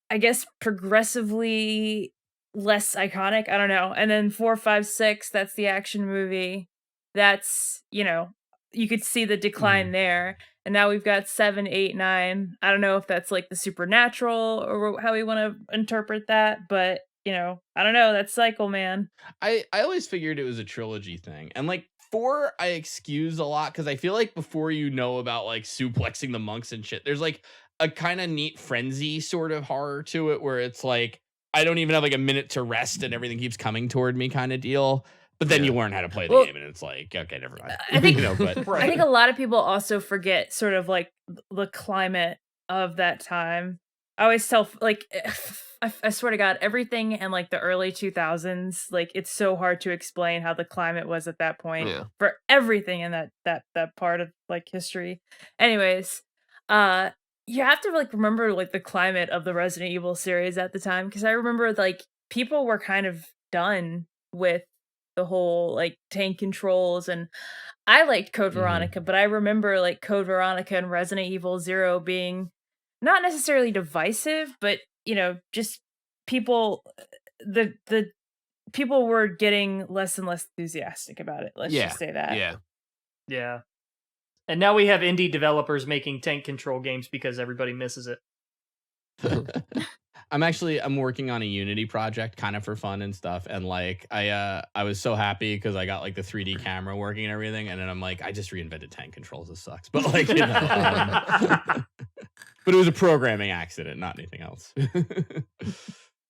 I guess progressively less iconic. I don't know. And then 4, 5, 6. That's the action movie. That's you could see the decline there. And now we've got 7, 8, 9. I don't know if that's like the supernatural or how we want to interpret that, but I don't know. That cycle, man. I always figured it was a trilogy thing, and like 4 I excuse a lot because I feel like before you know about like suplexing the monks and shit, there's like a kind of neat frenzy sort of horror to it where it's like I don't even have like a minute to rest and everything keeps coming toward me kind of deal. But then you learn how to play the game and it's like, okay, never mind. I think but I think a lot of people also forget sort of like the climate of that time. I always tell like I swear to God, everything in like the early 2000s, like it's so hard to explain how the climate was at that point for everything in that part of like history. Anyways, you have to like remember like the climate of the Resident Evil series at the time, because I remember like people were kind of done with the whole like tank controls, and I liked Code Veronica, but I remember like Code Veronica and Resident Evil 0 being not necessarily divisive, but just people the people were getting less and less enthusiastic about it. Let's just say that. Yeah. And now we have indie developers making tank control games because everybody misses it. I'm working on a Unity project kind of for fun and stuff, and like I was so happy because I got like the 3D camera working and everything, and then I'm like, I just reinvented tank controls. This sucks, but like but it was a programming accident, not anything else.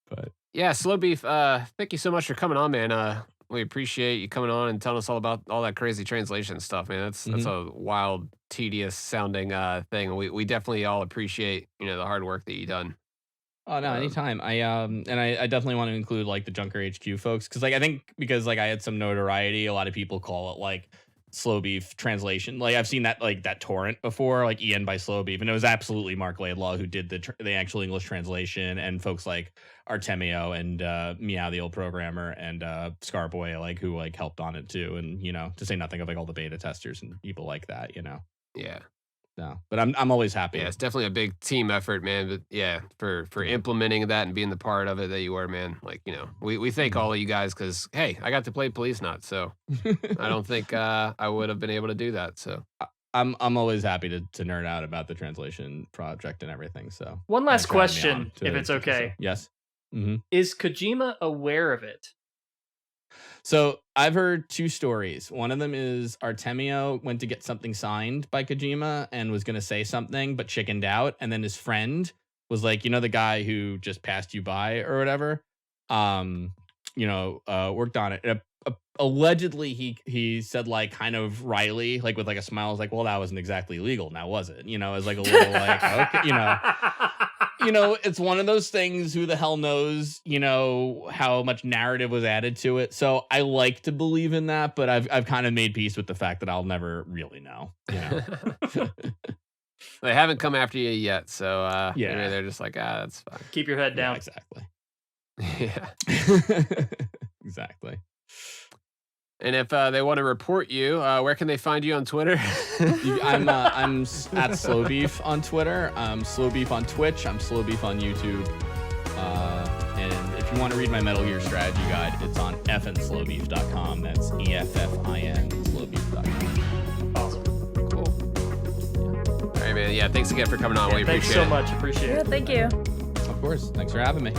But yeah, Slowbeef, thank you so much for coming on, man. We appreciate you coming on and telling us all about all that crazy translation stuff, man. That's a wild, tedious sounding thing. We definitely all appreciate the hard work that you done. Oh no, anytime. I definitely want to include like the Junker HQ folks, because like I think because like I had some notoriety, a lot of people call it like Slowbeef translation. Like I've seen that like that torrent before, like Ian by Slowbeef, and it was absolutely Mark Laidlaw who did the actual English translation, and folks like Artemio and Meow the old programmer and Scarboy like who like helped on it too, and to say nothing of like all the beta testers and people like that. Yeah. No, but I'm always happy. Yeah, it's definitely a big team effort, man. But yeah, for implementing that and being the part of it that you were, man. Like we thank all of you guys because hey, I got to play Policenauts, so I don't think I would have been able to do that. So I'm always happy to nerd out about the translation project and everything. So one last thanks for having me question, on if it's okay. Yes. Is Kojima aware of it? So I've heard 2 stories. One of them is Artemio went to get something signed by Kojima and was going to say something, but chickened out. And then his friend was like, the guy who just passed you by or whatever, worked on it. Allegedly he said like kind of wryly, like with like a smile, was like, well, that wasn't exactly legal now, was it? As like a little like, okay, it's one of those things, who the hell knows, how much narrative was added to it. So I like to believe in that, but I've kind of made peace with the fact that I'll never really know. They haven't come after you yet, so Yeah. maybe they're just like, that's fine. Keep your head Yeah, down. exactly. Yeah. Exactly. And if they want to report you, where can they find you on Twitter? I'm at Slowbeef on Twitter. I'm Slowbeef on Twitch. I'm Slowbeef on YouTube. And if you want to read my Metal Gear strategy guide, it's on effinslowbeef.com. That's EFFIN slowbeef.com. Awesome. Cool. All right, man. Yeah, thanks again for coming on. We Thanks appreciate so it. much. Appreciate Yeah, it. thank you. Of course. Thanks for having me.